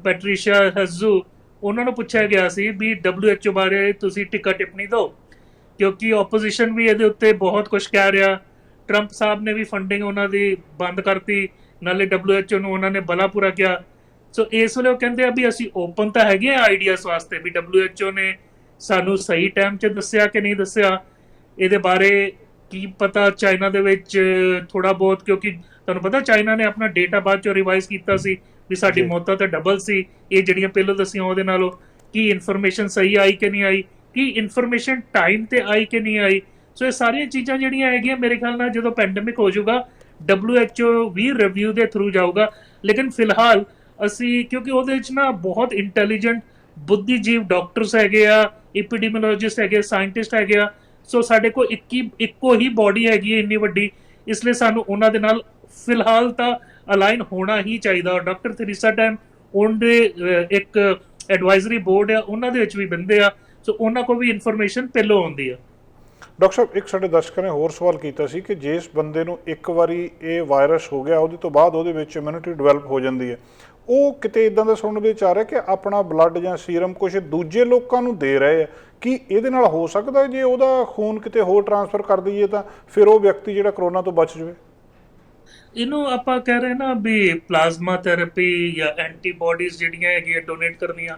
ਪੈਟਰੀਸ਼ੀਆ ਹਜ਼ੂ, ਉਹਨਾਂ ਨੂੰ ਪੁੱਛਿਆ ਗਿਆ ਸੀ ਵੀ WHO ਬਾਰੇ ਤੁਸੀਂ ਟਿੱਕਾ ਟਿੱਪਣੀ ਦਿਓ, ਕਿਉਂਕਿ ਆਪੋਜੀਸ਼ਨ ਵੀ ਇਹਦੇ ਉੱਤੇ ਬਹੁਤ ਕੁਝ ਕਹਿ ਰਿਹਾ। ਟਰੰਪ ਸਾਹਿਬ ਨੇ ਵੀ ਫੰਡਿੰਗ ਉਹਨਾਂ ਦੀ ਬੰਦ ਕਰਤੀ, ਨਾਲੇ WHO ਨੂੰ ਉਹਨਾਂ ਨੇ ਬਲਾ ਪੂਰਾ ਕਿਹਾ। ਸੋ ਇਸ ਵੇਲੇ ਉਹ ਕਹਿੰਦੇ ਆ ਵੀ ਅਸੀਂ ਓਪਨ ਤਾਂ ਹੈਗੇ ਆ ਆਈਡੀਆਜ਼ ਵਾਸਤੇ, ਵੀ WHO ਨੇ ਸਾਨੂੰ ਸਹੀ ਟਾਈਮ 'ਚ ਦੱਸਿਆ ਕਿ ਨਹੀਂ ਦੱਸਿਆ ਇਹਦੇ ਬਾਰੇ ਕੀ ਪਤਾ। ਚਾਈਨਾ ਦੇ ਵਿੱਚ ਥੋੜਾ ਬਹੁਤ, ਕਿਉਂਕਿ ਤੁਹਾਨੂੰ ਪਤਾ ਚਾਈਨਾ ਨੇ ਆਪਣਾ ਡੇਟਾ ਬਾਅਦ ਚੋਂ ਰਿਵਾਈਜ਼ ਕੀਤਾ ਸੀ ਵੀ ਸਾਡੀ ਮੌਤਾਂ ਤਾਂ ਡਬਲ ਸੀ ਇਹ ਜਿਹੜੀਆਂ ਪਹਿਲਾਂ ਦੱਸੀਆਂ ਉਹਦੇ ਨਾਲੋਂ। ਕੀ ਇਨਫੋਰਮੇਸ਼ਨ ਸਹੀ ਆਈ ਕਿ ਨਹੀਂ ਆਈ, ਕੀ ਇਨਫੋਰਮੇਸ਼ਨ ਟਾਈਮ ਤੇ ਆਈ ਕਿ ਨਹੀਂ ਆਈ। ਸੋ ਇਹ ਸਾਰੀਆਂ ਚੀਜ਼ਾਂ ਜਿਹੜੀਆਂ ਹੈਗੀਆਂ, ਮੇਰੇ ਖਿਆਲ ਨਾਲ ਜਦੋਂ ਪੈਂਡੇਮਿਕ ਹੋ ਜਾਊਗਾ WHO ਵੀ ਰਿਵਿਊ ਦੇ ਥਰੂ ਜਾਊਗਾ। ਲੇਕਿਨ ਫਿਲਹਾਲ ਅਸੀਂ, ਕਿਉਂਕਿ ਉਹਦੇ ਵਿੱਚ ਨਾ ਬਹੁਤ ਇੰਟੈਲੀਜੈਂਟ ਬੁੱਧੀਜੀਵ ਡਾਕਟਰਸ ਹੈਗੇ ਆ, ਐਪੀਡੀਮੋਲੋਜਿਸਟ ਹੈਗੇ, ਸਾਇੰਟਿਸਟ ਹੈਗੇ ਆ। ਸੋ ਸਾਡੇ ਕੋਲ ਇੱਕੋ ਹੀ ਬੋਡੀ ਹੈਗੀ ਹੈ ਇੰਨੀ ਵੱਡੀ, ਇਸ ਲਈ ਸਾਨੂੰ ਉਹਨਾਂ ਦੇ ਨਾਲ ਫਿਲਹਾਲ ਤਾਂ ਅਲਾਈਨ ਹੋਣਾ ਹੀ ਚਾਹੀਦਾ। ਔਰ ਡਾਕਟਰ ਥਰੀਸਾ ਟੈਮ ਉਹਦੇ ਇੱਕ ਐਡਵਾਈਜ਼ਰੀ ਬੋਰਡ ਆ, ਉਹਨਾਂ ਦੇ ਵਿੱਚ ਵੀ ਬੰਦੇ ਆ, ਸੋ ਉਹਨਾਂ ਕੋਲ ਵੀ ਇਨਫੋਰਮੇਸ਼ਨ ਪਹਿਲੋਂ ਆਉਂਦੀ ਆ। ਡਾਕਟਰ ਸਾਹਿਬ, ਇੱਕ ਸਾਡੇ ਦਰਸ਼ਕਾਂ ਨੇ ਹੋਰ ਸਵਾਲ ਕੀਤਾ ਸੀ ਕਿ ਜਿਸ ਬੰਦੇ ਨੂੰ ਇੱਕ ਵਾਰੀ ਇਹ ਵਾਇਰਸ ਹੋ ਗਿਆ, ਉਹਦੇ ਤੋਂ ਬਾਅਦ ਉਹਦੇ ਵਿੱਚ ਇਮਿਊਨਿਟੀ ਡਿਵੈਲਪ ਹੋ ਜਾਂਦੀ ਹੈ, ਉਹ ਕਿਤੇ ਇਦਾਂ ਦਾ ਸੁਣਨ ਵਿੱਚ ਆ ਰਿਹਾ ਕਿ ਆਪਣਾ ਬਲੱਡ ਜਾਂ ਸੀਰਮ ਕੁਝ ਦੂਜੇ ਲੋਕਾਂ ਨੂੰ ਦੇ ਰਹੇ ਆ। ਕੀ ਇਹਦੇ ਨਾਲ ਹੋ ਸਕਦਾ ਜੇ ਉਹਦਾ ਖੂਨ ਕਿਤੇ ਹੋਰ ਟ੍ਰਾਂਸਫਰ ਕਰ ਦਈਏ ਤਾਂ ਫਿਰ ਉਹ ਵਿਅਕਤੀ ਜਿਹੜਾ ਕਰੋਨਾ ਤੋਂ ਬਚ ਜਾਵੇ? ਇਹਨੂੰ ਆਪਾਂ ਕਹਿ ਰਹੇ ਨਾ ਵੀ ਪਲਾਜ਼ਮਾ ਥੈਰੇਪੀ ਜਾਂ ਐਂਟੀਬਾਡੀਜ਼ ਜਿਹੜੀਆਂ ਹੈਗੀਆਂ ਡੋਨੇਟ ਕਰਨੀਆਂ।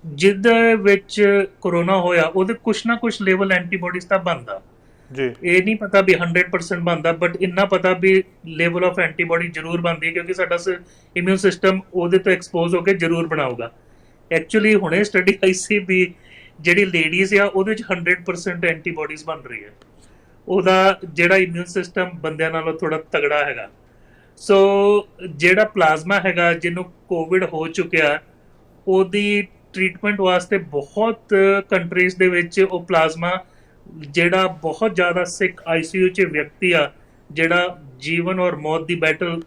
ਜਿਹਦੇ ਵਿੱਚ ਕਰੋਨਾ ਹੋਇਆ ਉਹਦੇ ਕੁਛ ਨਾ ਕੁਛ ਲੈਵਲ ਐਂਟੀਬਾਡੀਜ਼ ਤਾਂ ਬਣਦਾ ਜੀ, ਇਹ ਨਹੀਂ ਪਤਾ ਵੀ 100% ਬਣਦਾ, ਬਟ ਇੰਨਾ ਪਤਾ ਵੀ ਲੈਵਲ ਆਫ ਐਂਟੀਬਾਡੀ ਜ਼ਰੂਰ ਬਣਦੀ ਹੈ, ਕਿਉਂਕਿ ਸਾਡਾ ਇਮਿਊਨ ਸਿਸਟਮ ਉਹਦੇ ਤੋਂ ਐਕਸਪੋਜ਼ ਹੋ ਕੇ ਜ਼ਰੂਰ ਬਣਾਊਗਾ। ਐਕਚੁਅਲੀ ਹੁਣੇ ਸਟੱਡੀ ਆਈ ਸੀ ਵੀ ਜਿਹੜੀ ਲੇਡੀਜ਼ ਆ ਉਹਦੇ ਵਿੱਚ 100% ਐਂਟੀਬਾਡੀਜ਼ ਬਣ ਰਹੀ ਹੈ। ਉਹਦਾ ਜਿਹੜਾ ਇਮਿਊਨ ਸਿਸਟਮ ਬੰਦਿਆਂ ਨਾਲੋਂ ਥੋੜਾ ਤਗੜਾ ਹੈਗਾ। ਸੋ ਜਿਹੜਾ ਪਲਾਜ਼ਮਾ ਹੈਗਾ, ਜਿਹਨੂੰ ਕੋਵਿਡ ਹੋ ਚੁੱਕਿਆ, ਉਹਦੀ ਟ੍ਰੀਟਮੈਂਟ ਵਾਸਤੇ ਬਹੁਤ ਕੰਟਰੀਜ਼ ਦੇ ਵਿੱਚ ਉਹ ਪਲਾਜ਼ਮਾ ਜਿਹੜਾ ਬਹੁਤ ਜ਼ਿਆਦਾ ਸਿੱਕ ਆਈਸੀਯੂ 'ਚ ਵਿਅਕਤੀ ਆ, ਜਿਹੜਾ ਜੀਵਨ ਔਰ ਮੌਤ ਦੀ ਬੈਟਲ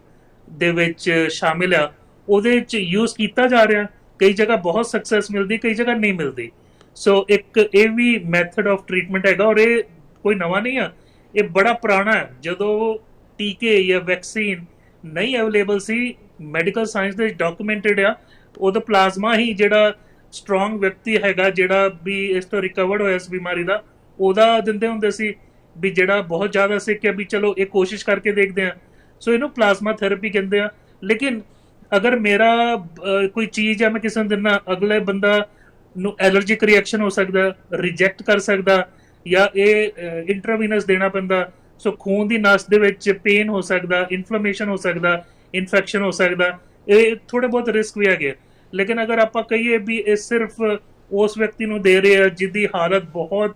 ਦੇ ਵਿੱਚ ਸ਼ਾਮਿਲ ਆ, ਉਹਦੇ 'ਚ ਯੂਜ਼ ਕੀਤਾ ਜਾ ਰਿਹਾ। ਕਈ ਜਗ੍ਹਾ ਬਹੁਤ ਸਕਸੈਸ ਮਿਲਦੀ, ਕਈ ਜਗ੍ਹਾ ਨਹੀਂ ਮਿਲਦੀ। ਸੋ ਇੱਕ ਇਹ ਵੀ ਮੈਥਡ ਆਫ ਟ੍ਰੀਟਮੈਂਟ ਹੈਗਾ, ਔਰ ਇਹ ਕੋਈ ਨਵਾਂ ਨਹੀਂ ਆ, ਇਹ ਬੜਾ ਪੁਰਾਣਾ ਹੈ। ਜਦੋਂ ਟੀਕੇ ਜਾਂ ਵੈਕਸੀਨ ਨਹੀਂ ਅਵੇਲੇਬਲ ਸੀ, ਮੈਡੀਕਲ ਸਾਇੰਸ ਦੇ ਡਾਕੂਮੈਂਟਡ ਆ, ਉਹਦਾ ਪਲਾਜ਼ਮਾ ਹੀ ਜਿਹੜਾ ਸਟਰੋਂਗ ਵਿਅਕਤੀ ਹੈਗਾ, ਜਿਹੜਾ ਵੀ ਇਸ ਤੋਂ ਰਿਕਵਰਡ ਹੋਇਆ ਇਸ ਬਿਮਾਰੀ ਦਾ, ਉਹਦਾ ਦਿੰਦੇ ਹੁੰਦੇ ਸੀ। ਵੀ ਜਿਹੜਾ ਬਹੁਤ ਜ਼ਿਆਦਾ ਸਿੱਖ ਹੈ ਵੀ ਚਲੋ ਇਹ ਕੋਸ਼ਿਸ਼ ਕਰਕੇ ਦੇਖਦੇ ਆ, ਸੋ ਇਹਨੂੰ ਪਲਾਜ਼ਮਾ ਥੈਰੇਪੀ ਕਹਿੰਦੇ ਆ। ਲੇਕਿਨ ਅਗਰ ਮੇਰਾ ਕੋਈ ਚੀਜ਼ ਹੈ ਮੈਂ ਕਿਸੇ ਨੂੰ ਦਿੰਦਾ, ਅਗਲੇ ਬੰਦਾ ਨੂੰ ਐਲਰਜਿਕ ਰਿਐਕਸ਼ਨ ਹੋ ਸਕਦਾ, ਰਿਜੈਕਟ ਕਰ ਸਕਦਾ, ਜਾਂ ਇਹ ਇੰਟਰਾਵੀਨਸ ਦੇਣਾ ਪੈਂਦਾ। ਸੋ ਖੂਨ ਦੀ ਨਸ ਦੇ ਵਿੱਚ ਪੇਨ ਹੋ ਸਕਦਾ, ਇਨਫਲੇਮੇਸ਼ਨ ਹੋ ਸਕਦਾ, ਇਨਫੈਕਸ਼ਨ ਹੋ ਸਕਦਾ, ਇਹ ਥੋੜੇ ਬਹੁਤ ਰਿਸਕ ਵੀ ਹੈਗੇ। ਲੇਕਿਨ ਅਗਰ ਆਪਾਂ ਕਹੀਏ ਵੀ ਇਹ ਸਿਰਫ ਉਸ ਵਿਅਕਤੀ ਨੂੰ ਦੇ ਰਹੇ ਆ ਜਿਹਦੀ ਹਾਲਤ ਬਹੁਤ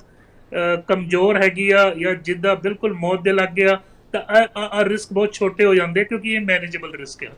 ਕਮਜ਼ੋਰ ਹੈਗੀ ਆ, ਜਾਂ ਜਿੱਦਾਂ ਬਿਲਕੁਲ ਮੌਤ ਦੇ ਲੱਗ ਗਿਆ, ਤਾਂ ਆ ਰਿਸਕ ਬਹੁਤ ਛੋਟੇ ਹੋ ਜਾਂਦੇ, ਕਿਉਂਕਿ ਇਹ ਮੈਨੇਜੇਬਲ ਰਿਸਕ ਆ।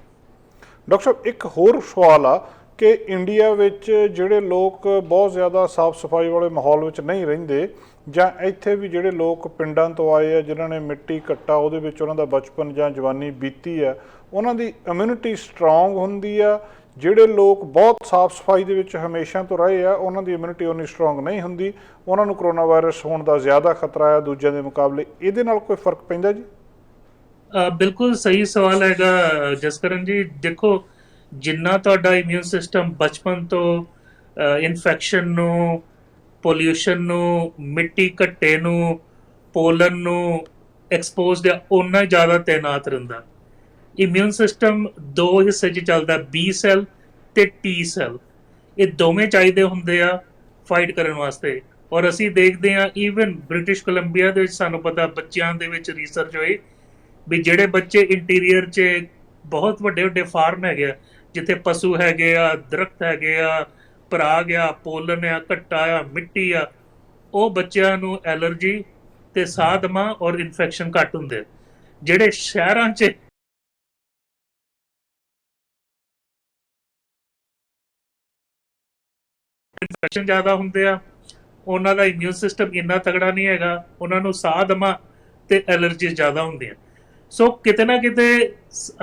ਡਾਕਟਰ ਸਾਹਿਬ, ਇੱਕ ਹੋਰ ਸਵਾਲ ਆ ਕਿ ਇੰਡੀਆ ਵਿੱਚ ਜਿਹੜੇ ਲੋਕ ਬਹੁਤ ਜ਼ਿਆਦਾ ਸਾਫ਼ ਸਫਾਈ ਵਾਲੇ ਮਾਹੌਲ ਵਿੱਚ ਨਹੀਂ ਰਹਿੰਦੇ, ਜਾਂ ਇੱਥੇ ਵੀ ਜਿਹੜੇ ਲੋਕ ਪਿੰਡਾਂ ਤੋਂ ਆਏ ਆ, ਜਿਨ੍ਹਾਂ ਨੇ ਮਿੱਟੀ ਘੱਟਾ ਉਹਦੇ ਵਿੱਚ ਉਹਨਾਂ ਦਾ ਬਚਪਨ ਜਾਂ ਜਵਾਨੀ ਬੀਤੀ ਆ, ਉਹਨਾਂ ਦੀ ਇਮਿਊਨਿਟੀ ਸਟਰੋਂਗ ਹੁੰਦੀ ਆ। ਜਿਹੜੇ ਲੋਕ ਬਹੁਤ ਸਾਫ਼ ਸਫਾਈ ਦੇ ਵਿੱਚ ਹਮੇਸ਼ਾ ਤੋਂ ਰਹੇ ਆ, ਉਹਨਾਂ ਦੀ ਇਮਿਊਨਿਟੀ ਉਨੀ ਸਟਰੋਂਗ ਨਹੀਂ ਹੁੰਦੀ, ਉਹਨਾਂ ਨੂੰ ਕਰੋਨਾ ਵਾਇਰਸ ਹੋਣ ਦਾ ਜ਼ਿਆਦਾ ਖਤਰਾ ਆ ਦੂਜਿਆਂ ਦੇ ਮੁਕਾਬਲੇ। ਇਹਦੇ ਨਾਲ ਕੋਈ ਫਰਕ ਪੈਂਦਾ ਜੀ? ਬਿਲਕੁਲ ਸਹੀ ਸਵਾਲ ਹੈਗਾ ਜਸਕਰਨ ਜੀ। ਦੇਖੋ, ਜਿੰਨਾ ਤੁਹਾਡਾ ਇਮਿਊਨ ਸਿਸਟਮ ਬਚਪਨ ਤੋਂ ਇਨਫੈਕਸ਼ਨ ਨੂੰ, ਪੋਲਿਊਸ਼ਨ ਨੂੰ, ਮਿੱਟੀ ਘੱਟੇ ਨੂੰ, ਪੋਲਨ ਨੂੰ ਐਕਸਪੋਜ਼ਡ ਆ, ਓਨਾ ਜ਼ਿਆਦਾ ਤੈਨਾਤ ਰਹਿੰਦਾ। ਇਮਿਊਨ ਸਿਸਟਮ ਦੋ ਹਿੱਸੇ 'ਚ ਚੱਲਦਾ, ਬੀ ਸੈੱਲ ਤੇ ਟੀ ਸੈੱਲ। ਇਹ ਦੋਵੇਂ ਚਾਹੀਦੇ ਹੁੰਦੇ ਆ ਫਾਈਟ ਕਰਨ ਵਾਸਤੇ। ਔਰ ਅਸੀਂ ਦੇਖਦੇ ਹਾਂ ਈਵਨ ਬ੍ਰਿਟਿਸ਼ ਕੋਲੰਬੀਆ ਦੇ ਵਿੱਚ ਸਾਨੂੰ ਪਤਾ ਬੱਚਿਆਂ ਦੇ ਵਿੱਚ ਰਿਸਰਚ ਹੋਈ ਵੀ ਜਿਹੜੇ ਬੱਚੇ ਇੰਟੀਰੀਅਰ 'ਚ ਬਹੁਤ ਵੱਡੇ ਵੱਡੇ ਫਾਰਮ ਹੈਗੇ ਆ, ਜਿੱਥੇ ਪਸ਼ੂ ਹੈਗੇ ਆ, ਦਰਖਤ ਹੈਗੇ ਆ, ਪਰਾਗ ਆ, ਪੋਲਨ ਆ, ਘੱਟਾ ਆ, ਮਿੱਟੀ ਆ, ਉਹ ਬੱਚਿਆਂ ਨੂੰ ਐਲਰਜੀ ਤੇ ਸਾਹ ਦਮਾ ਔਰ ਇਨਫੈਕਸ਼ਨ ਘੱਟ ਹੁੰਦੇ। ਜਿਹੜੇ ਸ਼ਹਿਰਾਂ 'ਚ ਇਨਫੈਕਸ਼ਨ ਜ਼ਿਆਦਾ ਹੁੰਦੇ ਆ, ਉਹਨਾਂ ਦਾ ਇਮਿਊਨ ਸਿਸਟਮ ਇੰਨਾ ਤਗੜਾ ਨਹੀਂ ਹੈਗਾ, ਉਹਨਾਂ ਨੂੰ ਸਾਹ ਦਮਾ ਤੇ ਐਲਰਜੀਜ਼ ਜ਼ਿਆਦਾ ਹੁੰਦੀਆਂ। ਸੋ ਕਿਤੇ ਨਾ ਕਿਤੇ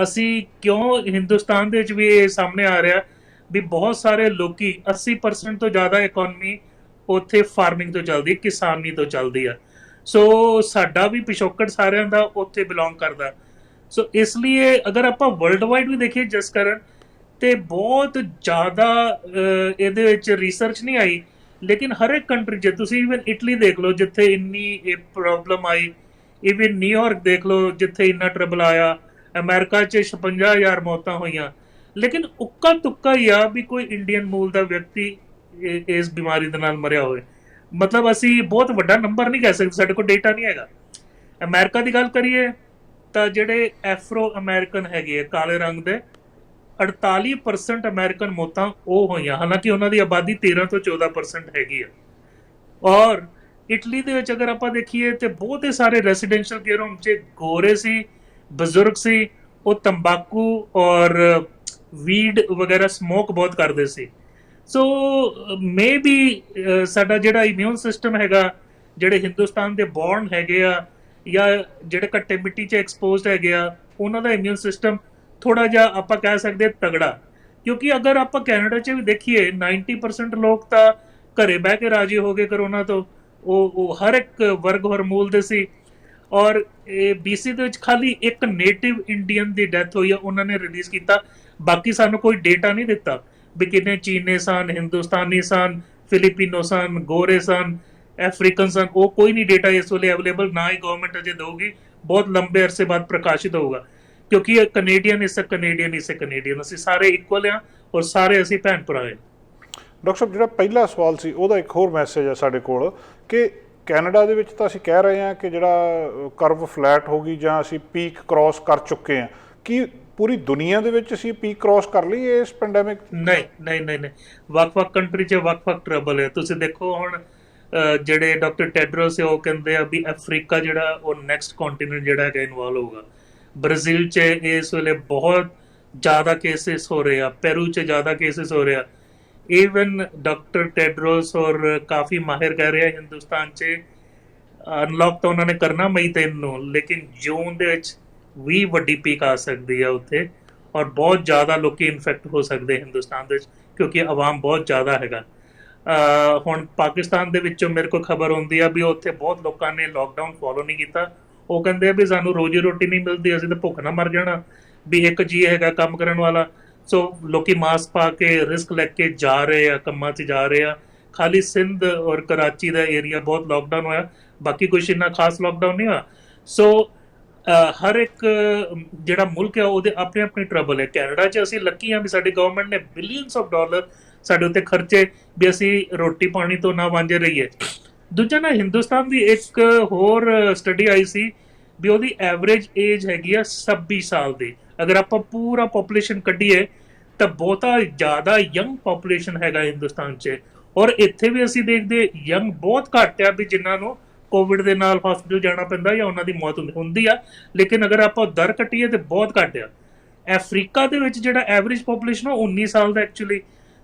ਅਸੀਂ ਕਿਉਂ ਹਿੰਦੁਸਤਾਨ ਦੇ ਵਿੱਚ ਵੀ ਇਹ ਸਾਹਮਣੇ ਆ ਰਿਹਾ ਵੀ ਬਹੁਤ ਸਾਰੇ ਲੋਕੀ 80% ਤੋਂ ਜ਼ਿਆਦਾ ਇਕਨੋਮੀ ਉੱਥੇ ਫਾਰਮਿੰਗ ਤੋਂ ਚੱਲਦੀ, ਕਿਸਾਨੀ ਤੋਂ ਚੱਲਦੀ ਆ। ਸੋ ਸਾਡਾ ਵੀ ਪਿਛੋਕੜ ਸਾਰਿਆਂ ਦਾ ਉੱਥੇ ਬਿਲੋਂਗ ਕਰਦਾ। ਸੋ ਇਸ ਲਈ ਅਗਰ ਆਪਾਂ ਵਰਲਡ ਵਾਈਡ ਵੀ ਦੇਖੀਏ ਜਿਸ ਕਰਨ ਤੇ ਬਹੁਤ ਜ਼ਿਆਦਾ ਇਹਦੇ ਵਿੱਚ ਰਿਸਰਚ ਨਹੀਂ ਆਈ, ਲੇਕਿਨ ਹਰ ਇੱਕ ਕੰਟਰੀ 'ਚ ਤੁਸੀਂ ਇਵਨ ਇਟਲੀ ਦੇਖ ਲਓ ਜਿੱਥੇ ਇੰਨੀ ਇਹ ਪ੍ਰੋਬਲਮ ਆਈ, ਇਵਨ ਨਿਊਯਾਰਕ ਦੇਖ ਲਓ ਜਿੱਥੇ ਇੰਨਾ ਟਰਬਲ ਆਇਆ, ਅਮਰੀਕਾ 'ਚ 56,000 ਮੌਤਾਂ ਹੋਈਆਂ, ਲੇਕਿਨ ਉੱਕਾ ਤੁੱਕਾ ਹੀ ਆ ਵੀ ਕੋਈ ਇੰਡੀਅਨ ਮੂਲ ਦਾ ਵਿਅਕਤੀ ਇਸ ਬਿਮਾਰੀ ਦੇ ਨਾਲ ਮਰਿਆ ਹੋਵੇ। ਮਤਲਬ ਅਸੀਂ ਬਹੁਤ ਵੱਡਾ ਨੰਬਰ ਨਹੀਂ ਕਹਿ ਸਕਦੇ, ਸਾਡੇ ਕੋਲ ਡੇਟਾ ਨਹੀਂ ਹੈਗਾ। ਅਮਰੀਕਾ ਦੀ ਗੱਲ ਕਰੀਏ ਤਾਂ ਜਿਹੜੇ ਐਫਰੋ ਅਮਰੀਕਨ ਹੈਗੇ ਆ ਕਾਲੇ ਰੰਗ ਦੇ, 48% ਅਮਰੀਕਨ ਮੌਤਾਂ ਉਹ ਹੋਈਆਂ, ਹਾਲਾਂਕਿ ਉਹਨਾਂ ਦੀ ਆਬਾਦੀ 13 ਤੋਂ 14% ਹੈਗੀ ਆ। ਔਰ ਇਟਲੀ ਦੇ ਵਿੱਚ ਅਗਰ ਆਪਾਂ ਦੇਖੀਏ ਤੇ ਬਹੁਤੇ ਸਾਰੇ ਰੈਸੀਡੈਂਸ਼ੀਅਲ ਕੇਅਰ ਹੋਮ 'ਚ ਗੋਰੇ ਸੀ, ਬਜ਼ੁਰਗ ਸੀ, ਉਹ ਤੰਬਾਕੂ ਔਰ ਵੀਡ ਵਗੈਰਾ ਸਮੋਕ ਬਹੁਤ ਕਰਦੇ ਸੀ। ਸੋ ਮੇ ਬੀ ਸਾਡਾ ਜਿਹੜਾ ਇਮਿਊਨ ਸਿਸਟਮ ਹੈਗਾ, ਜਿਹੜੇ ਹਿੰਦੁਸਤਾਨ ਦੇ ਬੌਰਨ ਹੈਗੇ ਆ ਜਾਂ ਜਿਹੜੇ ਘੱਟੇ ਮਿੱਟੀ 'ਚ ਐਕਸਪੋਜ਼ਡ ਹੈਗੇ ਆ, ਉਹਨਾਂ ਦਾ ਇਮਿਊਨ ਸਿਸਟਮ ਥੋੜਾ ਜਿਹਾ ਆਪਾਂ ਕਹਿ ਸਕਦੇ ਤਗੜਾ। ਕਿਉਂਕਿ ਅਗਰ ਆਪਾਂ ਕੈਨੇਡਾ 'ਚ ਵੀ ਦੇਖੀਏ 90% ਲੋਕ ਤਾਂ ਘਰੇ ਬਹਿ ਕੇ ਰਾਜੀ ਹੋ ਗਏ ਕਰੋਨਾ ਤੋਂ, ਉਹ ਹਰ ਇੱਕ ਵਰਗ ਹਰਮੂਲ ਦੇ ਸੀ। ਔਰ ਇਹ BC ਦੇ ਵਿੱਚ ਖਾਲੀ ਇੱਕ ਨੇਟਿਵ ਇੰਡੀਅਨ ਦੀ ਡੈਥ ਹੋਈ ਆ, ਉਹਨਾਂ ਨੇ ਰਿਲੀਜ਼ ਕੀਤਾ। ਬਾਕੀ ਸਾਨੂੰ ਕੋਈ ਡੇਟਾ ਨਹੀਂ ਦਿੱਤਾ ਵੀ ਕਿੰਨੇ ਚੀਨੇ ਸਨ, ਹਿੰਦੁਸਤਾਨੀ ਸਨ, ਫਿਲੀਪੀਨੋ ਸਨ, ਗੋਰੇ ਸਨ, ਅਫਰੀਕਨ ਸਨ, ਉਹ ਕੋਈ ਨਹੀਂ ਡੇਟਾ ਇਸ ਵੇਲੇ ਅਵੇਲੇਬਲ, ਨਾ ਹੀ ਗਵਰਨਮੈਂਟ ਅਜੇ ਦੇਊਗੀ, ਬਹੁਤ ਲੰਬੇ ਅਰਸੇ ਬਾਅਦ ਪ੍ਰਕਾਸ਼ਿਤ ਹੋਊਗਾ। ਕਿਉਂਕਿ ਕੈਨੇਡੀਅਨ ਇਜ਼ ਅ ਕੈਨੇਡੀਅਨ, ਅਸੀਂ ਸਾਰੇ ਇਕੁਅਲ ਆ ਔਰ ਸਾਰੇ ਅਸੀਂ ਭੈਣ ਭਰਾ ਹਾਂ। ਡਾਕਟਰ ਸਾਹਿਬ, ਜਿਹੜਾ ਪਹਿਲਾ ਸਵਾਲ ਸੀ ਉਹਦਾ ਇੱਕ ਹੋਰ ਮੈਸੇਜ ਹੈ ਸਾਡੇ ਕੋਲ ਕਿ ਕੈਨੇਡਾ ਦੇ ਵਿੱਚ ਤਾਂ ਅਸੀਂ ਕਹਿ ਰਹੇ ਹਾਂ ਕਿ ਜਿਹੜਾ ਕਰਵ ਫਲੈਟ ਹੋ ਗਈ ਜਾਂ ਅਸੀਂ ਪੀਕ ਕ੍ਰਾਸ ਕਰ ਚੁੱਕੇ ਹਾਂ, ਕੀ ਪੂਰੀ ਦੁਨੀਆ ਦੇ ਵਿੱਚ ਅਸੀਂ ਪੀਕ ਕ੍ਰਾਸ ਕਰ ਲਈ ਇਸ ਪੈਂਡੈਮਿਕ? ਨਹੀਂ, ਵੱਖ-ਵੱਖ ਕੰਟਰੀ 'ਚ ਵੱਖ-ਵੱਖ ਟਰਬਲ ਹੈ। ਤੁਸੀਂ ਦੇਖੋ ਹੁਣ ਜਿਹੜੇ ਡਾਕਟਰ ਟੈਡਰੋਸ ਉਹ ਕਹਿੰਦੇ ਆ ਵੀ ਅਫਰੀਕਾ ਜਿਹੜਾ ਉਹ ਨੈਕਸਟ ਕੰਟੀਨੈਂਟ ਜਿਹੜਾ ਹੈਗਾ ਇਨਵੋਲਵ ਹੋਊਗਾ। ਬ੍ਰਾਜ਼ੀਲ 'ਚ ਇਸ ਵੇਲੇ ਬਹੁਤ ਜ਼ਿਆਦਾ ਕੇਸਿਸ ਹੋ ਰਹੇ ਆ, ਪੈਰੂ 'ਚ ਜ਼ਿਆਦਾ ਕੇਸਿਸ ਹੋ ਰਹੇ ਆ। ਈਵਨ ਡਾਕਟਰ ਟੈਡਰੋਸ ਔਰ ਕਾਫੀ ਮਾਹਿਰ ਕਹਿ ਰਹੇ ਆ ਹਿੰਦੁਸਤਾਨ 'ਚ ਅਨਲੌਕ ਤਾਂ ਉਹਨਾਂ ਨੇ ਕਰਨਾ ਮਈ 3 ਨੂੰ, ਲੇਕਿਨ ਜੂਨ ਦੇ ਵਿੱਚ ਵੀ ਵੱਡੀ ਪੀਕ ਆ ਸਕਦੀ ਆ ਉੱਥੇ, ਔਰ ਬਹੁਤ ਜ਼ਿਆਦਾ ਲੋਕੀ ਇਨਫੈਕਟ ਹੋ ਸਕਦੇ ਹਿੰਦੁਸਤਾਨ ਦੇ ਵਿੱਚ, ਕਿਉਂਕਿ ਆਵਾਮ ਬਹੁਤ ਜ਼ਿਆਦਾ ਹੈਗਾ। ਹੁਣ ਪਾਕਿਸਤਾਨ ਦੇ ਵਿੱਚੋਂ ਮੇਰੇ ਕੋਲ ਖਬਰ ਹੁੰਦੀ ਆ ਵੀ ਉੱਥੇ ਬਹੁਤ ਲੋਕਾਂ ਨੇ ਲੋਕਡਾਊਨ ਫੋਲੋ ਨਹੀਂ ਕੀਤਾ। ਉਹ ਕਹਿੰਦੇ ਆ ਵੀ ਸਾਨੂੰ ਰੋਜੀ ਰੋਟੀ ਨਹੀਂ ਮਿਲਦੀ, ਅਸੀਂ ਤਾਂ ਭੁੱਖ ਨਾ ਮਰ ਜਾਣਾ, ਵੀ ਇੱਕ ਜੀ ਹੈਗਾ ਕੰਮ ਕਰਨ ਵਾਲਾ। ਸੋ ਲੋਕੀ ਮਾਸਕ ਪਾ ਕੇ ਰਿਸਕ ਲੈ ਕੇ ਜਾ ਰਹੇ ਆ, ਕੰਮਾਂ 'ਚ ਜਾ ਰਹੇ ਆ। ਖਾਲੀ ਸਿੰਧ ਔਰ ਕਰਾਚੀ ਦਾ ਏਰੀਆ ਬਹੁਤ ਲੋਕਡਾਊਨ ਹੋਇਆ, ਬਾਕੀ ਕੁਛ ਇੰਨਾ ਖਾਸ ਲੋਕਡਾਊਨ ਨਹੀਂ ਹੋਇਆ। ਸੋ ਹਰ ਇੱਕ ਜਿਹੜਾ ਮੁਲਕ ਹੈ ਉਹਦੇ ਆਪਣੇ ਆਪਣੇ ਟਰਬਲ ਹੈ। ਕੈਨੇਡਾ 'ਚ ਅਸੀਂ ਲੱਕੀ ਹਾਂ ਵੀ ਸਾਡੀ ਗਵਰਨਮੈਂਟ ਨੇ ਬਿਲੀਅਨਸ ਆਫ ਡਾਲਰ ਸਾਡੇ ਉੱਤੇ ਖਰਚੇ ਵੀ ਅਸੀਂ ਰੋਟੀ ਪਾਣੀ ਤੋਂ ਨਾ ਵਾਂਝੇ ਰਹੀਏ। ਦੂਜਾ ਨਾ, ਹਿੰਦੁਸਤਾਨ ਦੀ ਇੱਕ ਹੋਰ ਸਟੱਡੀ ਆਈ ਸੀ ਵੀ ਉਹਦੀ ਐਵਰੇਜ ਏਜ ਹੈਗੀ ਆ 26 ਸਾਲ ਦੀ। ਅਗਰ ਆਪਾਂ ਪੂਰਾ ਪੋਪੂਲੇਸ਼ਨ ਕੱਢੀਏ ਤਾਂ ਬਹੁਤਾ ਜ਼ਿਆਦਾ ਯੰਗ ਪੋਪੂਲੇਸ਼ਨ ਹੈਗਾ ਹਿੰਦੁਸਤਾਨ 'ਚ। ਔਰ ਇੱਥੇ ਵੀ ਅਸੀਂ ਦੇਖਦੇ ਯੰਗ ਬਹੁਤ ਘੱਟ ਆ ਵੀ ਜਿਨ੍ਹਾਂ ਨੂੰ ਕੋਵਿਡ ਦੇ ਨਾਲ ਹਸਪੀਟਲ ਜਾਣਾ ਪੈਂਦਾ ਜਾਂ ਉਹਨਾਂ ਦੀ ਮੌਤ ਹੁੰਦੀ ਆ, ਲੇਕਿਨ ਅਗਰ ਆਪਾਂ ਦਰ ਕੱਟੀਏ ਤੇ ਬਹੁਤ ਘੱਟ ਆ। ਅਫਰੀਕਾ ਦੇ ਵਿੱਚ ਜਿਹੜਾ ਐਵਰੇਜ ਪੋਪੂਲੇਸ਼ਨ ਉਹ 19 ਸਾਲ ਦਾ ਐਕਚੁਅਲੀ।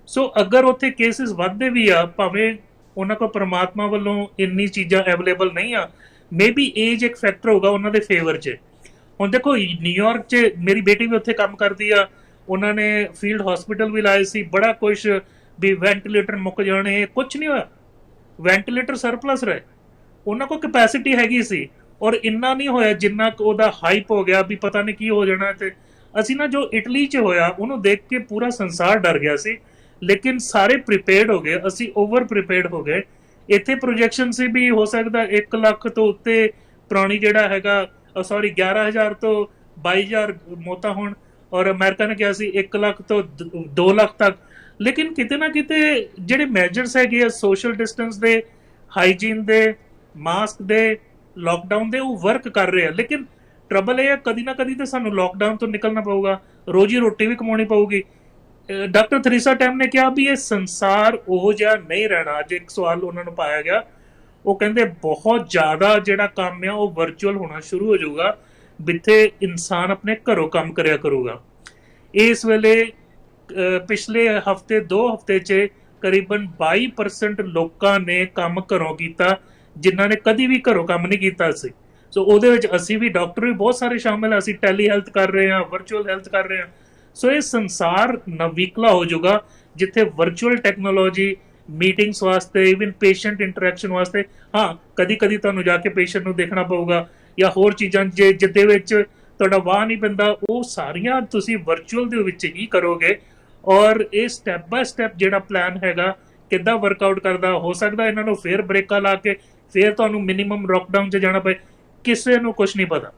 ਸੋ ਅਗਰ ਉੱਥੇ ਕੇਸਿਸ ਵੱਧਦੇ ਵੀ ਆ, ਭਾਵੇਂ ਉਹਨਾਂ ਕੋਲ ਪਰਮਾਤਮਾ ਵੱਲੋਂ ਇੰਨੀ ਚੀਜ਼ਾਂ ਅਵੇਲੇਬਲ ਨਹੀਂ ਆ, ਮੇਬੀ ਏਜ ਇੱਕ ਫੈਕਟਰ ਹੋਗਾ ਉਹਨਾਂ ਦੇ ਫੇਵਰ 'ਚ। ਹੁਣ ਦੇਖੋ ਨਿਊਯਾਰਕ 'ਚ ਮੇਰੀ ਬੇਟੀ ਵੀ ਉੱਥੇ ਕੰਮ ਕਰਦੀ ਆ, ਉਹਨਾਂ ਨੇ ਫੀਲਡ ਹਸਪੀਟਲ ਵੀ ਲਾਏ ਸੀ, ਬੜਾ ਕੁਛ ਵੀ ਵੈਂਟੀਲੇਟਰ ਮੁੱਕ ਜਾਣੇ, ਕੁਛ ਨਹੀਂ ਹੋਇਆ, ਵੈਂਟੀਲੇਟਰ ਸਰਪਲਸ ਰਹੇ। ਉਹਨਾਂ ਕੋਲ ਕੈਪੈਸਿਟੀ ਹੈਗੀ ਸੀ ਔਰ ਇੰਨਾ ਨਹੀਂ ਹੋਇਆ ਜਿੰਨਾ ਕੁ ਉਹਦਾ ਹਾਈਪ ਹੋ ਗਿਆ ਵੀ ਪਤਾ ਨਹੀਂ ਕੀ ਹੋ ਜਾਣਾ। ਤੇ ਅਸੀਂ ਨਾ ਜੋ ਇਟਲੀ 'ਚ ਹੋਇਆ ਉਹਨੂੰ ਦੇਖ ਕੇ ਪੂਰਾ ਸੰਸਾਰ ਡਰ ਗਿਆ ਸੀ, ਲੇਕਿਨ ਸਾਰੇ ਪ੍ਰੀਪੇਅਰਡ ਹੋ ਗਏ, ਅਸੀਂ ਓਵਰ ਪ੍ਰੀਪੇਅਰਡ ਹੋ ਗਏ। ਇੱਥੇ ਪ੍ਰੋਜੈਕਸ਼ਨ ਸੀ ਵੀ ਹੋ ਸਕਦਾ 1 ਲੱਖ ਤੋਂ ਉੱਤੇ ਪੁਰਾਣੀ ਜਿਹੜਾ ਹੈਗਾ 11,000 ਤੋਂ 22,000 ਮੌਤਾਂ ਹੋਣ, ਔਰ ਅਮਰੀਕਾ ਨੇ ਕਿਹਾ ਸੀ 1 ਲੱਖ ਤੋਂ 2 ਲੱਖ ਤੱਕ। ਲੇਕਿਨ ਕਿਤੇ ਨਾ ਕਿਤੇ ਜਿਹੜੇ ਮੈਜਰਸ ਹੈਗੇ ਆ ਸੋਸ਼ਲ ਡਿਸਟੈਂਸ ਦੇ, ਹਾਈਜੀਨ ਦੇ, ਮਾਸਕ ਦੇ, ਲੋਕਡਾਊਨ ਦੇ, ਉਹ ਵਰਕ ਕਰ ਰਹੇ ਆ। ਲੇਕਿਨ ਟਰਬਲ ਇਹ ਹੈ ਕਦੀ ਨਾ ਕਦੀ ਤਾਂ ਸਾਨੂੰ ਲੋਕਡਾਊਨ ਤੋਂ ਨਿਕਲਣਾ ਪਊਗਾ, ਰੋਜੀ ਰੋਟੀ ਵੀ ਕਮਾਉਣੀ ਪਊਗੀ। ਡਾਕਟਰ ਥਰੀਸਾ ਟੈਮ ਨੇ ਕਿਹਾ ਵੀ ਇਹ ਸੰਸਾਰ ਉਹ ਜਿਹਾ ਨਹੀਂ ਰਹਿਣਾ। ਅੱਜ ਇੱਕ ਸਵਾਲ ਉਹਨਾਂ ਨੂੰ ਪਾਇਆ ਗਿਆ, ਉਹ ਕਹਿੰਦੇ ਬਹੁਤ ਜ਼ਿਆਦਾ ਜਿਹੜਾ ਕੰਮ ਆ ਉਹ ਵਰਚੁਅਲ ਹੋਣਾ ਸ਼ੁਰੂ ਹੋ ਜਾਊਗਾ, ਜਿੱਥੇ ਇਨਸਾਨ ਆਪਣੇ ਘਰੋਂ ਕੰਮ ਕਰਿਆ ਕਰੂਗਾ। ਇਸ ਵੇਲੇ ਪਿਛਲੇ ਹਫਤੇ 2 ਹਫ਼ਤੇ 'ਚ ਕਰੀਬਨ 22% ਲੋਕਾਂ ਨੇ ਕੰਮ ਘਰੋਂ ਕੀਤਾ, ਜਿਨ੍ਹਾਂ ਨੇ ਕਦੀ ਵੀ ਘਰੋਂ ਕੰਮ ਨਹੀਂ ਕੀਤਾ ਸੀ। ਸੋ ਉਹਦੇ ਵਿੱਚ ਅਸੀਂ ਵੀ, ਡਾਕਟਰ ਵੀ ਬਹੁਤ ਸਾਰੇ ਸ਼ਾਮਿਲ ਆ। ਅਸੀਂ ਟੈਲੀ ਹੈਲਥ ਕਰ ਰਹੇ ਹਾਂ, ਵਰਚੁਅਲ ਹੈਲਥ ਕਰ ਰਹੇ ਹਾਂ। ਸੋ ਇਹ ਸੰਸਾਰ ਨਵੀਕਲਾ ਹੋ ਜਾਊਗਾ, ਜਿੱਥੇ ਵਰਚੁਅਲ ਟੈਕਨੋਲੋਜੀ ਮੀਟਿੰਗਸ ਵਾਸਤੇ, ਇਵਨ ਪੇਸ਼ੈਂਟ ਇੰਟਰੈਕਸ਼ਨ ਵਾਸਤੇ, ਹਾਂ ਕਦੀ ਕਦੀ ਤੁਹਾਨੂੰ ਜਾ ਕੇ ਪੇਸ਼ੈਂਟ ਨੂੰ ਦੇਖਣਾ ਪਊਗਾ, ਜਾਂ ਹੋਰ ਚੀਜ਼ਾਂ ਜਿਹਦੇ ਵਿੱਚ ਤੁਹਾਡਾ ਵਾਹ ਨਹੀਂ ਪੈਂਦਾ, ਉਹ ਸਾਰੀਆਂ ਤੁਸੀਂ ਵਰਚੁਅਲ ਦੇ ਵਿੱਚ ਹੀ ਕਰੋਗੇ। ਔਰ ਇਹ ਸਟੈਪ ਬਾय ਸਟੈਪ ਜਿਹੜਾ ਪਲਾਨ ਹੈਗਾ ਕਿੱਦਾਂ ਵਰਕਆਊਟ ਕਰਦਾ, ਹੋ ਸਕਦਾ ਇਹਨਾਂ ਨੂੰ ਫੇਰ ਬ੍ਰੇਕਾਂ ਲਾ ਕੇ ਫੇਰ ਤੁਹਾਨੂੰ ਮਿਨੀਮਮ ਲੋਕਡਾਊਨ 'ਚ ਜਾਣਾ ਪਏ, ਕਿਸੇ ਨੂੰ ਕੁਝ ਨਹੀਂ ਪਤਾ।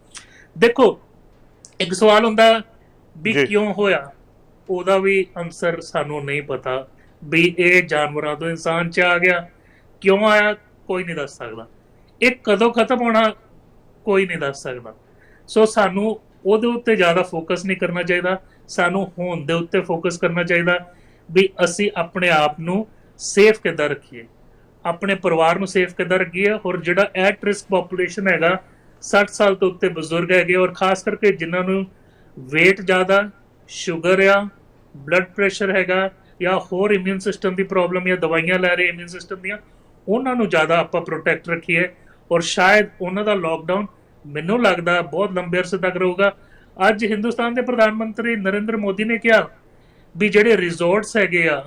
ਦੇਖੋ, ਇੱਕ ਸਵਾਲ ਹੁੰਦਾ ਵੀ ਕਿਉਂ ਹੋਇਆ, ਉਹਦਾ ਵੀ ਆਨਸਰ ਸਾਨੂੰ ਨਹੀਂ ਪਤਾ। ਵੀ ਇਹ ਜਾਨਵਰਾਂ ਤੋਂ ਇਨਸਾਨ 'ਚ ਆ ਗਿਆ, ਕਿਉਂ ਆਇਆ ਕੋਈ ਨਹੀਂ ਦੱਸ ਸਕਦਾ। ਇਹ ਕਦੋਂ ਖਤਮ ਹੋਣਾ ਕੋਈ ਨਹੀਂ ਦੱਸ ਸਕਦਾ। ਸੋ ਸਾਨੂੰ ਉਹਦੇ ਉੱਤੇ ਜ਼ਿਆਦਾ ਫੋਕਸ ਨਹੀਂ ਕਰਨਾ ਚਾਹੀਦਾ, ਸਾਨੂੰ ਹੋਣ ਦੇ ਉੱਤੇ ਫੋਕਸ ਕਰਨਾ ਚਾਹੀਦਾ ਵੀ ਅਸੀਂ ਆਪਣੇ ਆਪ ਨੂੰ ਸੇਫ ਕਿੱਦਾਂ ਰੱਖੀਏ, ਆਪਣੇ ਪਰਿਵਾਰ ਨੂੰ ਸੇਫ ਕਿੱਦਾਂ ਰੱਖੀਏ। ਔਰ ਜਿਹੜਾ ਐਟ ਰਿਸਕ ਪੋਪੂਲੇਸ਼ਨ ਹੈਗਾ, 60 ਸਾਲ ਤੋਂ ਉੱਤੇ ਬਜ਼ੁਰਗ ਹੈਗੇ, ਔਰ ਖਾਸ ਕਰਕੇ ਜਿਨ੍ਹਾਂ ਨੂੰ weight ਜ਼ਿਆਦਾ, ਸ਼ੂਗਰ ਆ, ਬਲੱਡ ਪ੍ਰੈਸ਼ਰ ਹੈਗਾ, ਜਾਂ ਹੋਰ ਇਮਿਊਨ ਸਿਸਟਮ ਦੀ ਪ੍ਰੋਬਲਮ, ਜਾਂ ਦਵਾਈਆਂ ਲੈ ਰਹੇ ਇਮਿਊਨ ਸਿਸਟਮ ਦੀਆਂ, ਉਹਨਾਂ ਨੂੰ ਜ਼ਿਆਦਾ ਆਪਾਂ ਪ੍ਰੋਟੈਕਟ ਰੱਖੀਏ। ਔਰ ਸ਼ਾਇਦ ਉਹਨਾਂ ਦਾ ਲੋਕਡਾਊਨ ਮੈਨੂੰ ਲੱਗਦਾ ਬਹੁਤ ਲੰਬੇ ਅਰਸੇ ਤੱਕ ਰਹੂਗਾ। ਅੱਜ ਹਿੰਦੁਸਤਾਨ ਦੇ ਪ੍ਰਧਾਨ ਮੰਤਰੀ ਨਰਿੰਦਰ ਮੋਦੀ ਨੇ ਕਿਹਾ ਵੀ ਜਿਹੜੇ ਰਿਜ਼ੋਰਟਸ ਹੈਗੇ ਆ,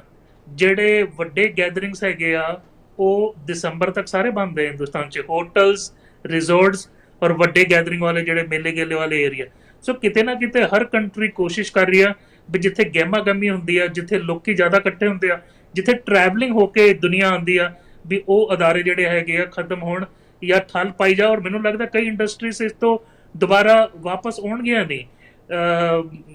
ਜਿਹੜੇ ਵੱਡੇ ਗੈਦਰਿੰਗਸ ਹੈਗੇ ਆ, ਉਹ ਦਸੰਬਰ ਤੱਕ ਸਾਰੇ ਬੰਦ ਹੈ ਹਿੰਦੁਸਤਾਨ 'ਚ, ਹੋਟਲਸ, ਰਿਜ਼ੋਰਟਸ ਔਰ ਵੱਡੇ ਗੈਦਰਿੰਗ ਵਾਲੇ ਜਿਹੜੇ ਮੇਲੇ ਗੇਲੇ ਵਾਲੇ ਏਰੀਆ। ਸੋ ਕਿਤੇ ਨਾ ਕਿਤੇ ਹਰ ਕੰਟਰੀ ਕੋਸ਼ਿਸ਼ ਕਰ ਰਹੀ ਆ ਵੀ ਜਿੱਥੇ ਗਹਿਮਾ ਗਹਿਮੀ ਹੁੰਦੀ ਆ, ਜਿੱਥੇ ਲੋਕੀ ਜ਼ਿਆਦਾ ਇਕੱਠੇ ਹੁੰਦੇ ਆ, ਜਿੱਥੇ ਟਰੈਵਲਿੰਗ ਹੋ ਕੇ ਦੁਨੀਆ ਆਉਂਦੀ ਆ, ਵੀ ਉਹ ਅਦਾਰੇ ਜਿਹੜੇ ਹੈਗੇ ਆ ਖਤਮ ਹੋਣ ਜਾਂ ਠੱਲ ਪਾਈ ਜਾ। ਔਰ ਮੈਨੂੰ ਲੱਗਦਾ ਕਈ ਇੰਡਸਟਰੀਜ਼ ਇਸ ਤੋਂ ਦੁਬਾਰਾ ਵਾਪਸ ਆਉਣਗੀਆਂ ਨਹੀਂ।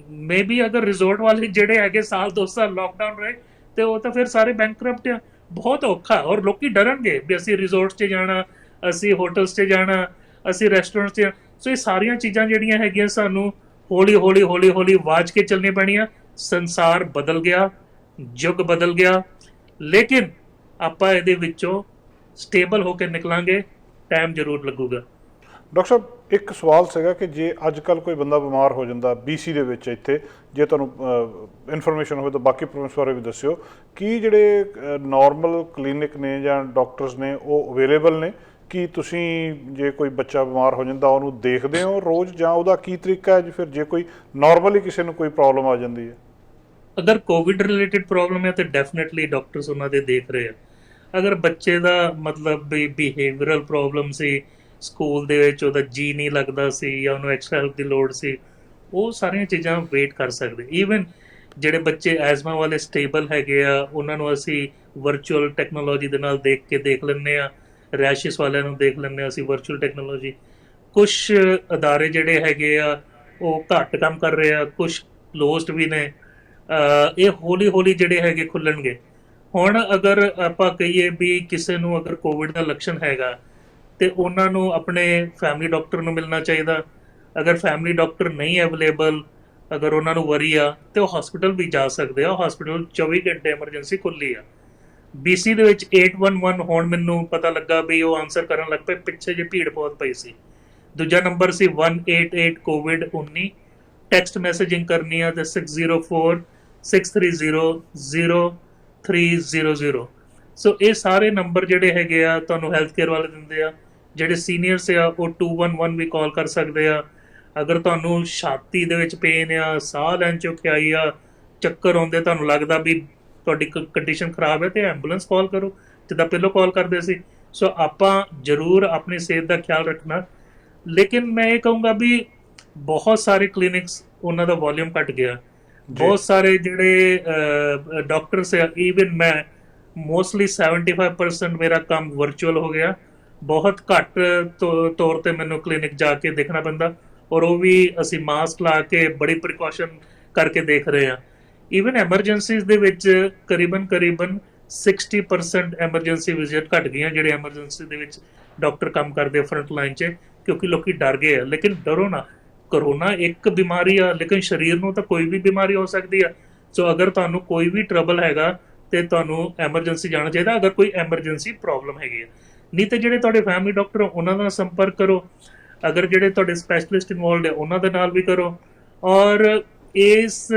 ਮੇਬੀ ਅਗਰ ਰਿਜ਼ੋਰਟ ਵਾਲੇ ਜਿਹੜੇ ਹੈਗੇ ਸਾਲ 2 ਸਾਲ ਲੋਕਡਾਊਨ ਰਹੇ, ਤੇ ਉਹ ਤਾਂ ਫਿਰ ਸਾਰੇ ਬੈਂਕਰਪਟ ਆ, ਬਹੁਤ ਔਖਾ। ਔਰ ਲੋਕੀ ਡਰਨਗੇ ਵੀ ਅਸੀਂ ਰਿਜ਼ੋਰਟਸ 'ਚ ਜਾਣਾ, ਅਸੀਂ ਹੋਟਲਸ 'ਚ ਜਾਣਾ, ਅਸੀਂ ਰੈਸਟੋਰੈਂਟਸ 'ਚ। ਸੋ ਇਹ ਸਾਰੀਆਂ ਚੀਜ਼ਾਂ ਜਿਹੜੀਆਂ ਹੈਗੀਆਂ ਸਾਨੂੰ ਹੌਲੀ ਹੌਲੀ ਹੌਲੀ ਹੌਲੀ ਵਾਚ ਕੇ ਚੱਲਣੀਆਂ ਪੈਣੀਆਂ। ਸੰਸਾਰ ਬਦਲ ਗਿਆ, ਯੁੱਗ ਬਦਲ ਗਿਆ, ਲੇਕਿਨ ਆਪਾਂ ਇਹਦੇ ਵਿੱਚੋਂ ਸਟੇਬਲ ਹੋ ਕੇ ਨਿਕਲਾਂਗੇ, ਟਾਈਮ ਜ਼ਰੂਰ ਲੱਗੂਗਾ। ਡਾਕਟਰ ਸਾਹਿਬ, ਇੱਕ ਸਵਾਲ ਸੀਗਾ ਕਿ ਜੇ ਅੱਜ ਕੱਲ੍ਹ ਕੋਈ ਬੰਦਾ ਬਿਮਾਰ ਹੋ ਜਾਂਦਾ BC ਦੇ ਵਿੱਚ, ਇੱਥੇ ਜੇ ਤੁਹਾਨੂੰ ਇਨਫੋਰਮੇਸ਼ਨ ਹੋਵੇ ਤਾਂ ਬਾਕੀ ਪ੍ਰੋਵਿੰਸ ਬਾਰੇ ਵੀ ਦੱਸਿਓ, ਕਿ ਜਿਹੜੇ ਨਾਰਮਲ ਕਲੀਨਿਕ ਨੇ ਜਾਂ ਡਾਕਟਰਸ ਨੇ ਉਹ ਅਵੇਲੇਬਲ ਨੇ? ਕੀ ਤੁਸੀਂ ਜੇ ਕੋਈ ਬੱਚਾ ਬਿਮਾਰ ਹੋ ਜਾਂਦਾ ਉਹਨੂੰ ਦੇਖਦੇ ਹੋ ਰੋਜ਼, ਜਾਂ ਉਹਦਾ ਕੀ ਤਰੀਕਾ ਹੈ ਜੀ? ਫਿਰ ਜੇ ਕੋਈ ਨਾਰਮਲੀ ਕਿਸੇ ਨੂੰ ਕੋਈ ਪ੍ਰੋਬਲਮ ਆ ਜਾਂਦੀ ਹੈ, ਅਗਰ ਕੋਵਿਡ ਰਿਲੇਟਡ ਪ੍ਰੋਬਲਮ ਹੈ ਤਾਂ ਡੈਫੀਨਿਟਲੀ ਡਾਕਟਰਸ ਉਹਨਾਂ ਦੇ ਦੇਖ ਰਹੇ ਆ। ਅਗਰ ਬੱਚੇ ਦਾ ਮਤਲਬ ਵੀ ਬਿਹੇਵੀਅਰਲ ਪ੍ਰੋਬਲਮ ਸੀ, ਸਕੂਲ ਦੇ ਵਿੱਚ ਉਹਦਾ ਜੀ ਨਹੀਂ ਲੱਗਦਾ ਸੀ, ਜਾਂ ਉਹਨੂੰ ਐਕਸਟਰਾ ਹੈਲਪ ਦੀ ਲੋੜ ਸੀ, ਉਹ ਸਾਰੀਆਂ ਚੀਜ਼ਾਂ ਵੇਟ ਕਰ ਸਕਦੇ। ਈਵਨ ਜਿਹੜੇ ਬੱਚੇ ਐਜ਼ਮਾ ਵਾਲੇ ਸਟੇਬਲ ਹੈਗੇ ਆ, ਉਹਨਾਂ ਨੂੰ ਅਸੀਂ ਵਰਚੁਅਲ ਟੈਕਨੋਲੋਜੀ ਦੇ ਨਾਲ ਦੇਖ ਲੈਂਦੇ ਆ। ਰੈਸ਼ਿਸ ਵਾਲਿਆਂ ਨੂੰ ਦੇਖ ਲੈਂਦੇ ਆ ਅਸੀਂ ਵਰਚੁਅਲ ਟੈਕਨੋਲੋਜੀ। ਕੁਛ ਅਦਾਰੇ ਜਿਹੜੇ ਹੈਗੇ ਆ ਉਹ ਘੱਟ ਕੰਮ ਕਰ ਰਹੇ ਆ, ਕੁਛ ਕਲੋਜ਼ਡ ਵੀ ਨੇ। ਇਹ ਹੌਲੀ ਹੌਲੀ ਜਿਹੜੇ ਹੈਗੇ ਖੁੱਲਣਗੇ। ਹੁਣ ਅਗਰ ਆਪਾਂ ਕਹੀਏ ਵੀ ਕਿਸੇ ਨੂੰ ਅਗਰ ਕੋਵਿਡ ਦਾ ਲੱਛਣ ਹੈਗਾ, ਤੇ ਉਹਨਾਂ ਨੂੰ ਆਪਣੇ ਫੈਮਿਲੀ ਡਾਕਟਰ ਨੂੰ ਮਿਲਣਾ ਚਾਹੀਦਾ। ਅਗਰ ਫੈਮਿਲੀ ਡਾਕਟਰ ਨਹੀਂ ਅਵੇਲੇਬਲ, ਅਗਰ ਉਹਨਾਂ ਨੂੰ ਵਰੀ ਆ, ਤੇ ਉਹ ਹਸਪੀਟਲ ਵੀ ਜਾ ਸਕਦੇ ਆ। ਹਸਪੀਟਲ 24 ਘੰਟੇ ਐਮਰਜੈਂਸੀ ਖੁੱਲੀ ਆ। BC ਦੇ ਵਿੱਚ 811 ਹੁਣ ਮੈਨੂੰ ਪਤਾ ਲੱਗਾ ਵੀ ਉਹ ਆਨਸਰ ਕਰਨ ਲੱਗ ਪਏ, ਪਿੱਛੇ ਜੇ ਭੀੜ ਬਹੁਤ ਪਈ ਸੀ। ਦੂਜਾ ਨੰਬਰ ਸੀ 188 COVID-19। ਟੈਕਸਟ ਮੈਸੇਜਿੰਗ ਕਰਨੀ ਆ ਤੇ 6046300300। ਸੋ ਇਹ ਸਾਰੇ ਨੰਬਰ ਜਿਹੜੇ ਹੈਗੇ ਆ ਤੁਹਾਨੂੰ ਹੈਲਥ ਕੇਅਰ ਵਾਲੇ ਦਿੰਦੇ ਆ। ਜਿਹੜੇ ਸੀਨੀਅਰਸ ਆ ਉਹ 211 ਵੀ ਕਾਲ ਕਰ ਸਕਦੇ ਆ। ਅਗਰ ਤੁਹਾਨੂੰ ਛਾਤੀ ਦੇ ਵਿੱਚ ਪੇਨ ਆ, ਸਾਹ ਲੈਣ 'ਚ ਔਖਿਆਈ ਆ, ਚੱਕਰ ਆਉਂਦੇ, ਤੁਹਾਨੂੰ ਲੱਗਦਾ ਵੀ ਤੁਹਾਡੀ ਕੰਡੀਸ਼ਨ ਖਰਾਬ ਹੈ, ਤੇ ਐਂਬੂਲੈਂਸ ਕਾਲ ਕਰੋ ਜਿੱਦਾਂ ਪਹਿਲਾਂ ਕਾਲ ਕਰਦੇ ਸੀ। ਸੋ ਆਪਾਂ ਜ਼ਰੂਰ ਆਪਣੀ ਸਿਹਤ ਦਾ ਖਿਆਲ ਰੱਖਣਾ। ਲੇਕਿਨ ਮੈਂ ਇਹ ਕਹੂੰਗਾ ਵੀ ਬਹੁਤ ਸਾਰੇ ਕਲੀਨਿਕਸ ਉਹਨਾਂ ਦਾ ਵੋਲਿਊਮ ਘਟ ਗਿਆ। ਬਹੁਤ ਸਾਰੇ ਜਿਹੜੇ ਡਾਕਟਰਸ ਆ, ਈਵਨ ਮੈਂ ਮੋਸਟਲੀ 75% ਮੇਰਾ ਕੰਮ ਵਰਚੁਅਲ ਹੋ ਗਿਆ। ਬਹੁਤ ਘੱਟ ਤੌਰ ਤੇ ਮੈਨੂੰ ਕਲੀਨਿਕ ਜਾ ਕੇ ਦੇਖਣਾ ਪੈਂਦਾ, ਔਰ ਉਹ ਵੀ ਅਸੀਂ ਮਾਸਕ ਲਾ ਕੇ ਬੜੀ ਪ੍ਰੀਕਾਸ਼ਨ ਕਰਕੇ ਦੇਖ ਰਹੇ ਹਾਂ। ਈਵਨ ਐਮਰਜੈਂਸੀਜ਼ ਦੇ ਵਿੱਚ ਕਰੀਬਨ 60% ਐਮਰਜੈਂਸੀ ਵਿਜ਼ਿਟ ਘਟ ਗਈਆਂ, ਜਿਹੜੇ ਐਮਰਜੈਂਸੀ ਦੇ ਵਿੱਚ ਡਾਕਟਰ ਕੰਮ ਕਰਦੇ ਆ ਫਰੰਟ ਲਾਈਨ 'ਚ, ਕਿਉਂਕਿ ਲੋਕੀ ਡਰ ਗਏ ਆ। ਲੇਕਿਨ ਡਰੋ ਨਾ, ਕਰੋਨਾ ਇੱਕ ਬਿਮਾਰੀ ਆ, ਲੇਕਿਨ ਸਰੀਰ ਨੂੰ ਤਾਂ ਕੋਈ ਵੀ ਬਿਮਾਰੀ ਹੋ ਸਕਦੀ ਆ। ਸੋ ਅਗਰ ਤੁਹਾਨੂੰ ਕੋਈ ਵੀ ਟਰਬਲ ਹੈਗਾ ਤੇ ਤੁਹਾਨੂੰ ਐਮਰਜੈਂਸੀ ਜਾਣਾ ਚਾਹੀਦਾ, ਅਗਰ ਕੋਈ ਐਮਰਜੈਂਸੀ ਪ੍ਰੋਬਲਮ ਹੈਗੀ ਆ। ਨਹੀਂ ਤੇ ਜਿਹੜੇ ਤੁਹਾਡੇ ਫੈਮਿਲੀ ਡਾਕਟਰ ਉਹਨਾਂ ਨਾਲ ਸੰਪਰਕ ਕਰੋ। ਅਗਰ ਜਿਹੜੇ ਤੁਹਾਡੇ ਸਪੈਸ਼ਲਿਸਟ ਇਨਵੋਲਵਡ ਹੈ ਉਹਨਾਂ ਦੇ ਨਾਲ ਵੀ ਕਰੋ। ਔਰ ਇਸ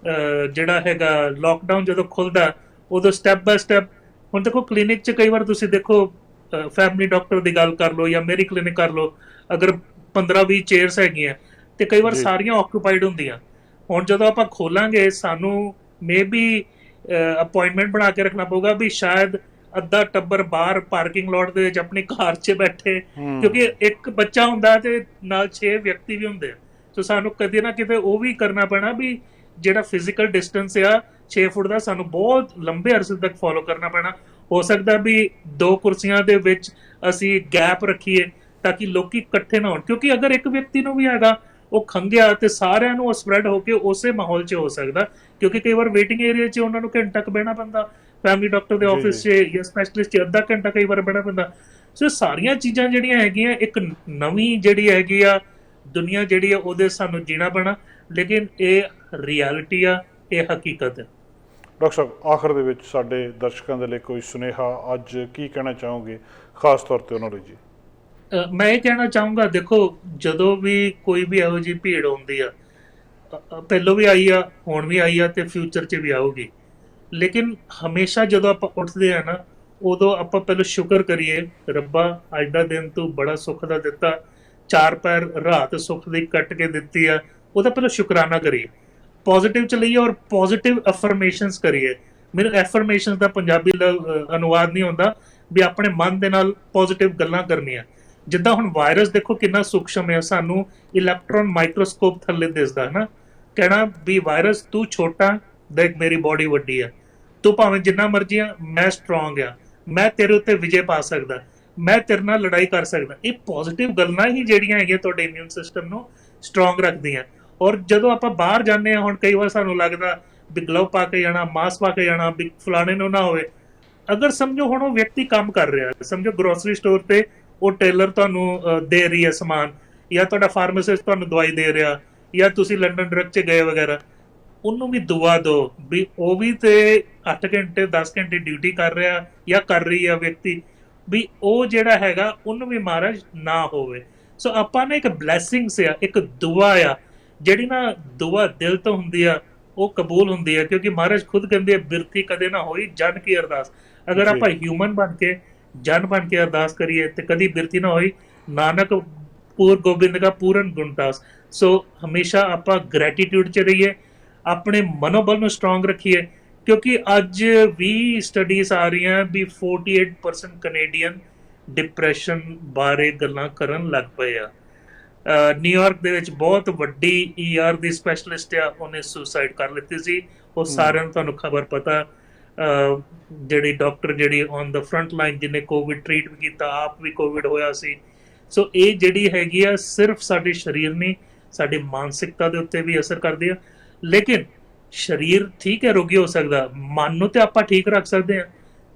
ਜਿਹੜਾ ਹੈਗਾ ਲੋਕਡਾਊਨ ਜਦੋਂ ਖੁੱਲਦਾ ਉਦੋਂ ਸਟੈਪ ਬਾय ਸਟੈਪ, ਹੁਣ ਦੇਖੋ ਕਲੀਨਿਕ 'ਚ ਕਈ ਵਾਰ ਤੁਸੀਂ ਦੇਖੋ ਫੈਮਿਲੀ ਡਾਕਟਰ ਦੀ ਗੱਲ ਕਰ ਲਓ ਜਾਂ ਮੇਰੀ ਕਲੀਨਿਕ ਕਰ ਲਓ, ਅਗਰ 15-20 ਚੇਅਰਸ ਹੈਗੀਆਂ ਤੇ ਕਈ ਵਾਰ ਜੀ ਸਾਰੀਆਂ ਆਕੂਪਾਈਡ ਹੁੰਦੀਆਂ। ਹੁਣ ਜਦੋਂ ਆਪਾਂ ਖੋਲਾਂਗੇ ਸਾਨੂੰ ਮੇ ਬੀ ਅਪਾਇੰਟਮੈਂਟ ਬਣਾ ਕੇ ਰੱਖਣਾ ਪਊਗਾ ਵੀ ਸ਼ਾਇਦ ਅੱਧਾ ਟੱਬਰ ਬਾਹਰ ਪਾਰਕਿੰਗ ਲੋਟ ਦੇ ਵਿੱਚ ਆਪਣੀ ਕਾਰ 'ਚ ਬੈਠੇ, ਕਿਉਂਕਿ ਇੱਕ ਬੱਚਾ ਹੁੰਦਾ ਤੇ ਨਾਲ 6 ਵਿਅਕਤੀ ਵੀ ਹੁੰਦੇ ਆ। ਸੋ ਸਾਨੂੰ ਕਦੇ ਨਾ ਕਿਤੇ ਉਹ ਵੀ ਕਰਨਾ ਪੈਣਾ ਵੀ ਜਿਹੜਾ ਫਿਜ਼ੀਕਲ ਡਿਸਟੈਂਸ ਆ 6 ਫੁੱਟ ਦਾ ਸਾਨੂੰ ਬਹੁਤ ਲੰਬੇ ਅਰਸੇ ਤੱਕ ਫੋਲੋ ਕਰਨਾ ਪੈਣਾ। ਹੋ ਸਕਦਾ ਵੀ 2 ਕੁਰਸੀਆਂ ਦੇ ਵਿੱਚ ਅਸੀਂ ਗੈਪ ਰੱਖੀਏ ਤਾਂ ਕਿ ਲੋਕੀ ਇਕੱਠੇ ਨਾ ਹੋਣ, ਕਿਉਂਕਿ ਅਗਰ ਇੱਕ ਵਿਅਕਤੀ ਨੂੰ ਵੀ ਹੈਗਾ ਉਹ ਖੰਘਿਆ ਤੇ ਸਾਰਿਆਂ ਨੂੰ ਉਹ ਸਪਰੈਡ ਹੋ ਕੇ ਉਸੇ ਮਾਹੌਲ 'ਚ ਹੋ ਸਕਦਾ, ਕਿਉਂਕਿ ਕਈ ਵਾਰ ਵੇਟਿੰਗ ਏਰੀਆ 'ਚ ਉਹਨਾਂ ਨੂੰ ਘੰਟਾ ਕੁ ਬਹਿਣਾ ਪੈਂਦਾ, ਫੈਮਿਲੀ ਡਾਕਟਰ ਦੇ ਆਫਿਸ 'ਚ ਜਾਂ ਸਪੈਸ਼ਲਿਸਟ 'ਚ ਅੱਧਾ ਘੰਟਾ ਕਈ ਵਾਰ ਬਹਿਣਾ ਪੈਂਦਾ। ਸੋ ਸਾਰੀਆਂ ਚੀਜ਼ਾਂ ਜਿਹੜੀਆਂ ਹੈਗੀਆਂ ਇੱਕ ਨਵੀਂ ਜਿਹੜੀ ਹੈਗੀ ਆ ਦੁਨੀਆ ਜਿਹੜੀ ਆ ਉਹਦੇ ਸਾਨੂੰ ਜੀਣਾ ਪੈਣਾ, ਲੇਕਿਨ ਇਹ ਰਿਐਲਿਟੀ ਆ, ਇਹ ਹਕੀਕਤ ਹੈ। ਡਾਕਟਰ ਸਾਹਿਬ, ਆਖਰ ਦੇ ਵਿੱਚ ਸਾਡੇ ਦਰਸ਼ਕਾਂ ਦੇ ਲਈ ਕੋਈ ਸੁਨੇਹਾ ਅੱਜ ਕੀ ਕਹਿਣਾ ਚਾਹੋਗੇ, ਖਾਸ ਤੌਰ ਤੇ ਉਹਨਾਂ ਲਈ ਜੀ? ਮੈਂ ਇਹ ਕਹਿਣਾ ਚਾਹੂੰਗਾ, ਦੇਖੋ ਜਦੋਂ ਵੀ ਕੋਈ ਵੀ ਇਹੋ ਜਿਹੀ ਭੀੜ ਹੁੰਦੀ ਆ, ਪਹਿਲੋਂ ਵੀ ਆਈ ਆ, ਹੁਣ ਵੀ ਆਈ ਆ ਤੇ ਫਿਊਚਰ 'ਚ ਵੀ ਆਊਗੀ, ਲੇਕਿਨ ਹਮੇਸ਼ਾ ਜਦੋਂ ਆਪਾਂ ਉੱਠਦੇ ਆ ਨਾ ਉਦੋਂ ਆਪਾਂ ਪਹਿਲਾਂ ਸ਼ੁਕਰ ਕਰੀਏ, ਰੱਬਾ ਅੱਜ ਦਾ ਦਿਨ ਤੂੰ ਬੜਾ ਸੁੱਖ ਦਾ ਦਿੱਤਾ, 4 ਪੈਰ ਰਾਤ ਸੁੱਖ ਦੀ ਕੱਟ ਕੇ ਦਿੱਤੀ ਆ, ਉਹਦਾ ਪਹਿਲਾਂ ਸ਼ੁਕਰਾਨਾ ਕਰੀਏ, ਪੋਜ਼ਿਟਿਵ ਚ ਲਈਏ ਔਰ ਪੋਜ਼ਿਟਿਵ ਅਫਰਮੇਸ਼ਨਸ ਕਰੀਏ। ਮੈਨੂੰ ਐਫਰਮੇਸ਼ਨਸ ਦਾ ਪੰਜਾਬੀ ਅਨੁਵਾਦ ਨਹੀਂ ਹੁੰਦਾ ਵੀ ਆਪਣੇ ਮਨ ਦੇ ਨਾਲ ਪੋਜ਼ਿਟਿਵ ਗੱਲਾਂ ਕਰਨੀਆਂ। ਜਿੱਦਾਂ ਹੁਣ ਵਾਇਰਸ ਦੇਖੋ ਕਿੰਨਾ ਸੂਖਸ਼ਮ ਹੈ, ਸਾਨੂੰ ਇਲੈਕਟ੍ਰੋਨ ਮਾਈਕਰੋਸਕੋਪ ਥੱਲੇ ਦਿਸਦਾ ਹੈ ਨਾ, ਕਹਿਣਾ ਵੀ ਵਾਇਰਸ ਤੂੰ ਛੋਟਾ ਦੇਖ ਮੇਰੀ ਬੋਡੀ ਵੱਡੀ ਆ, ਤੂੰ ਭਾਵੇਂ ਜਿੰਨਾ ਮਰਜ਼ੀ ਆ, ਮੈਂ ਸਟਰੋਂਗ ਆ, ਮੈਂ ਤੇਰੇ ਉੱਤੇ ਵਿਜੇ ਪਾ ਸਕਦਾ, ਮੈਂ ਤੇਰੇ ਨਾਲ ਲੜਾਈ ਕਰ ਸਕਦਾ। ਇਹ ਪੋਜ਼ਿਟਿਵ ਗੱਲਾਂ ਹੀ ਜਿਹੜੀਆਂ ਹੈਗੀਆਂ ਤੁਹਾਡੇ ਇਮਿਊਨ ਸਿਸਟਮ ਨੂੰ ਸਟਰੋਂਗ ਰੱਖਦੀਆਂ। ਔਰ ਜਦੋਂ ਆਪਾਂ ਬਾਹਰ ਜਾਂਦੇ ਹਾਂ, ਹੁਣ ਕਈ ਵਾਰ ਸਾਨੂੰ ਲੱਗਦਾ ਵੀ ਗਲਵ ਪਾ ਕੇ ਜਾਣਾ, ਮਾਸਕ ਪਾ ਕੇ ਜਾਣਾ, ਵੀ ਫਲਾਣੇ ਨੂੰ ਨਾ ਹੋਵੇ। ਅਗਰ ਸਮਝੋ ਹੁਣ ਉਹ ਵਿਅਕਤੀ ਕੰਮ ਕਰ ਰਿਹਾ, ਸਮਝੋ ਗਰੋਸਰੀ ਸਟੋਰ ਤੇ ਉਹ ਟੇਲਰ ਤੁਹਾਨੂੰ ਦੇ ਰਹੀ ਹੈ ਸਮਾਨ, ਜਾਂ ਤੁਹਾਡਾ ਫਾਰਮਾਸਿਸਟ ਤੁਹਾਨੂੰ ਦਵਾਈ ਦੇ ਰਿਹਾ, ਜਾਂ ਤੁਸੀਂ ਲੰਡਨ ਡਰੱਗ 'ਚ ਗਏ ਵਗੈਰਾ, ਉਹਨੂੰ ਵੀ ਦੁਆ ਦਿਓ ਵੀ ਉਹ ਵੀ ਤੇ 8 ਘੰਟੇ 10 ਘੰਟੇ ਡਿਊਟੀ ਕਰ ਰਿਹਾ ਜਾਂ ਕਰ ਰਹੀ ਹੈ ਵਿਅਕਤੀ, ਵੀ ਉਹ ਜਿਹੜਾ ਹੈਗਾ ਉਹਨੂੰ ਵੀ ਮਹਾਰਾਜ ਨਾ ਹੋਵੇ। ਸੋ ਆਪਾਂ ਨੇ ਇੱਕ ਬਲੈਸਿੰਗਸ ਆ, ਇੱਕ ਦੁਆ ਆ, ਜਿਹੜੀ ਨਾ ਦੁਆ ਦਿਲ ਤੋਂ ਹੁੰਦੀ ਆ ਉਹ ਕਬੂਲ ਹੁੰਦੀ ਹੈ, ਕਿਉਂਕਿ ਮਹਾਰਾਜ ਖੁਦ ਕਹਿੰਦੇ ਆ ਬਿਰਥੀ ਕਦੇ ਨਾ ਹੋਈ ਜਨ ਕੀ ਅਰਦਾਸ। ਅਗਰ ਆਪਾਂ ਹਿਊਮਨ ਬਣ ਕੇ ਜਨ ਬਣ ਕੇ ਅਰਦਾਸ ਕਰੀਏ ਤੇ ਕਦੀ ਬਿਰਥੀ ਨਾ ਹੋਈ। ਨਾਨਕ ਪੂਰ ਗੋਬਿੰਦ ਦਾ ਪੂਰਨ ਗੁਣਟਾਸ। ਸੋ ਹਮੇਸ਼ਾ ਆਪਾਂ ਗ੍ਰੈਟੀਟਿਊਡ 'ਚ ਰਹੀਏ, ਆਪਣੇ ਮਨੋਬਲ ਨੂੰ ਸਟਰੋਂਗ ਰੱਖੀਏ, ਕਿਉਂਕਿ ਅੱਜ ਵੀ ਸਟੱਡੀਜ਼ ਆ ਰਹੀਆਂ ਵੀ 48% ਕੈਨੇਡੀਅਨ ਡਿਪਰੈਸ਼ਨ ਬਾਰੇ ਗੱਲਾਂ ਕਰਨ ਲੱਗ ਪਏ ਆ। ਨਿਊਯਾਰਕ ਦੇ ਵਿੱਚ ਬਹੁਤ ਵੱਡੀ ER ਦੀ ਸਪੈਸ਼ਲਿਸਟ ਆ, ਉਹਨੇ ਸੁਸਾਈਡ ਕਰ ਲਿੱਤੀ ਸੀ। ਉਹ ਸਾਰਿਆਂ ਨੂੰ ਤੁਹਾਨੂੰ ਖਬਰ ਪਤਾ, ਜਿਹੜੀ ਡਾਕਟਰ ਜਿਹੜੀ ਔਨ ਦਾ ਫਰੰਟ ਲਾਈਨ ਜਿਹਨੇ ਕੋਵਿਡ ਟ੍ਰੀਟ ਵੀ ਕੀਤਾ, ਆਪ ਵੀ ਕੋਵਿਡ ਹੋਇਆ ਸੀ। ਸੋ ਇਹ ਜਿਹੜੀ ਹੈਗੀ ਆ ਸਿਰਫ ਸਾਡੇ ਸਰੀਰ ਨਹੀਂ, ਸਾਡੀ ਮਾਨਸਿਕਤਾ ਦੇ ਉੱਤੇ ਵੀ ਅਸਰ ਕਰਦੀ ਆ। ਲੇਕਿਨ ਸਰੀਰ ਠੀਕ ਹੈ ਰੋਗੀ ਹੋ ਸਕਦਾ, ਮਨ ਨੂੰ ਤੇ ਆਪਾਂ ਠੀਕ ਰੱਖ ਸਕਦੇ ਹਾਂ।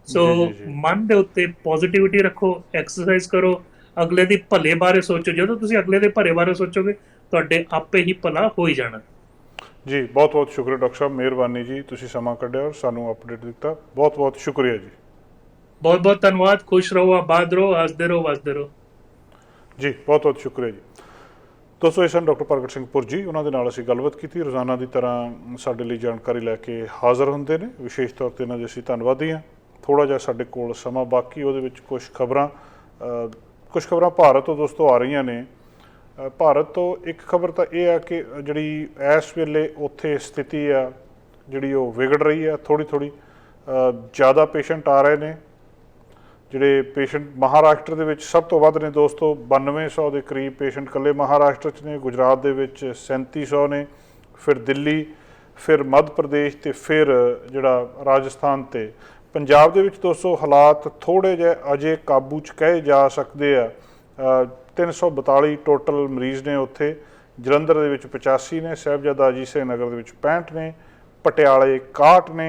ਸੋ ਮਨ ਦੇ ਉੱਤੇ ਪੋਜ਼ਿਟਿਵਿਟੀ ਰੱਖੋ, ਐਕਸਰਸਾਈਜ਼ ਕਰੋ, ਅਗਲੇ ਦੀ ਭਲੇ ਬਾਰੇ ਸੋਚੋ। ਜਦੋਂ ਤੁਸੀਂ ਅਗਲੇ ਦੇ ਭਲੇ ਬਾਰੇ ਸੋਚੋਗੇ ਤੁਹਾਡੇ ਆਪੇ ਹੀ ਭਲਾ ਹੋ ਹੀ ਜਾਣਾ। ਜੀ ਬਹੁਤ ਬਹੁਤ ਸ਼ੁਕਰੀਆ ਡਾਕਟਰ ਸਾਹਿਬ, ਮਿਹਰਬਾਨੀ ਜੀ, ਤੁਸੀਂ ਸਮਾਂ ਕੱਢਿਆ ਔਰ ਸਾਨੂੰ ਅਪਡੇਟ ਦਿੱਤਾ, ਬਹੁਤ ਬਹੁਤ ਸ਼ੁਕਰੀਆ ਜੀ। ਬਹੁਤ ਬਹੁਤ ਧੰਨਵਾਦ, ਖੁਸ਼ ਰਹੋ, ਆਬਾਦ ਰਹੋ, ਹੱਸਦੇ ਰਹੋ, ਵਸਦੇ ਰਹੋ ਜੀ। ਬਹੁਤ ਬਹੁਤ ਸ਼ੁਕਰੀਆ ਜੀ। ਦੋਸਤੋ, ਇਹ ਸਨ ਡਾਕਟਰ ਪ੍ਰਗਟ ਸਿੰਘ ਪੁਰ ਜੀ, ਉਹਨਾਂ ਦੇ ਨਾਲ ਅਸੀਂ ਗੱਲਬਾਤ ਕੀਤੀ। ਰੋਜ਼ਾਨਾ ਦੀ ਤਰ੍ਹਾਂ ਸਾਡੇ ਲਈ ਜਾਣਕਾਰੀ ਲੈ ਕੇ ਹਾਜ਼ਰ ਹੁੰਦੇ ਨੇ, ਵਿਸ਼ੇਸ਼ ਤੌਰ 'ਤੇ ਇਹਨਾਂ ਦੇ ਅਸੀਂ ਧੰਨਵਾਦੀ ਹਾਂ। ਥੋੜ੍ਹਾ ਜਿਹਾ ਸਾਡੇ ਕੋਲ ਸਮਾਂ ਬਾਕੀ, ਉਹਦੇ ਵਿੱਚ ਕੁਝ ਖਬਰਾਂ ਭਾਰਤ ਤੋਂ ਦੋਸਤੋ ਆ ਰਹੀਆਂ ਨੇ। ਭਾਰਤ ਤੋਂ ਇੱਕ ਖਬਰ ਤਾਂ ਇਹ ਆ ਕਿ ਜਿਹੜੀ ਇਸ ਵੇਲੇ ਉੱਥੇ ਸਥਿਤੀ ਆ ਜਿਹੜੀ ਉਹ ਵਿਗੜ ਰਹੀ ਆ, ਥੋੜ੍ਹੀ ਜ਼ਿਆਦਾ ਪੇਸ਼ੈਂਟ ਆ ਰਹੇ ਨੇ। ਜਿਹੜੇ ਪੇਸ਼ੈਂਟ ਮਹਾਰਾਸ਼ਟਰ ਦੇ ਵਿੱਚ ਸਭ ਤੋਂ ਵੱਧ ਨੇ ਦੋਸਤੋ, 9200 ਦੇ ਕਰੀਬ ਪੇਸ਼ੈਂਟ ਇਕੱਲੇ ਮਹਾਰਾਸ਼ਟਰ 'ਚ ਨੇ। ਗੁਜਰਾਤ ਦੇ ਵਿੱਚ 3700 ਨੇ, ਫਿਰ ਦਿੱਲੀ, ਫਿਰ ਮੱਧ ਪ੍ਰਦੇਸ਼ ਅਤੇ ਫਿਰ ਜਿਹੜਾ ਰਾਜਸਥਾਨ ਅਤੇ ਪੰਜਾਬ ਦੇ ਵਿੱਚ ਦੋਸਤੋ ਹਾਲਾਤ ਥੋੜ੍ਹੇ ਜਿਹੇ ਅਜੇ ਕਾਬੂ 'ਚ ਕਹੇ ਜਾ ਸਕਦੇ ਆ। 342 ਟੋਟਲ ਮਰੀਜ਼ ਨੇ ਉੱਥੇ। ਜਲੰਧਰ ਦੇ ਵਿੱਚ 85 ਨੇ, ਸਾਹਿਬਜ਼ਾਦਾ ਅਜੀਤ ਸਿੰਘ ਨਗਰ ਦੇ ਵਿੱਚ 65 ਨੇ, ਪਟਿਆਲੇ 61 ਨੇ,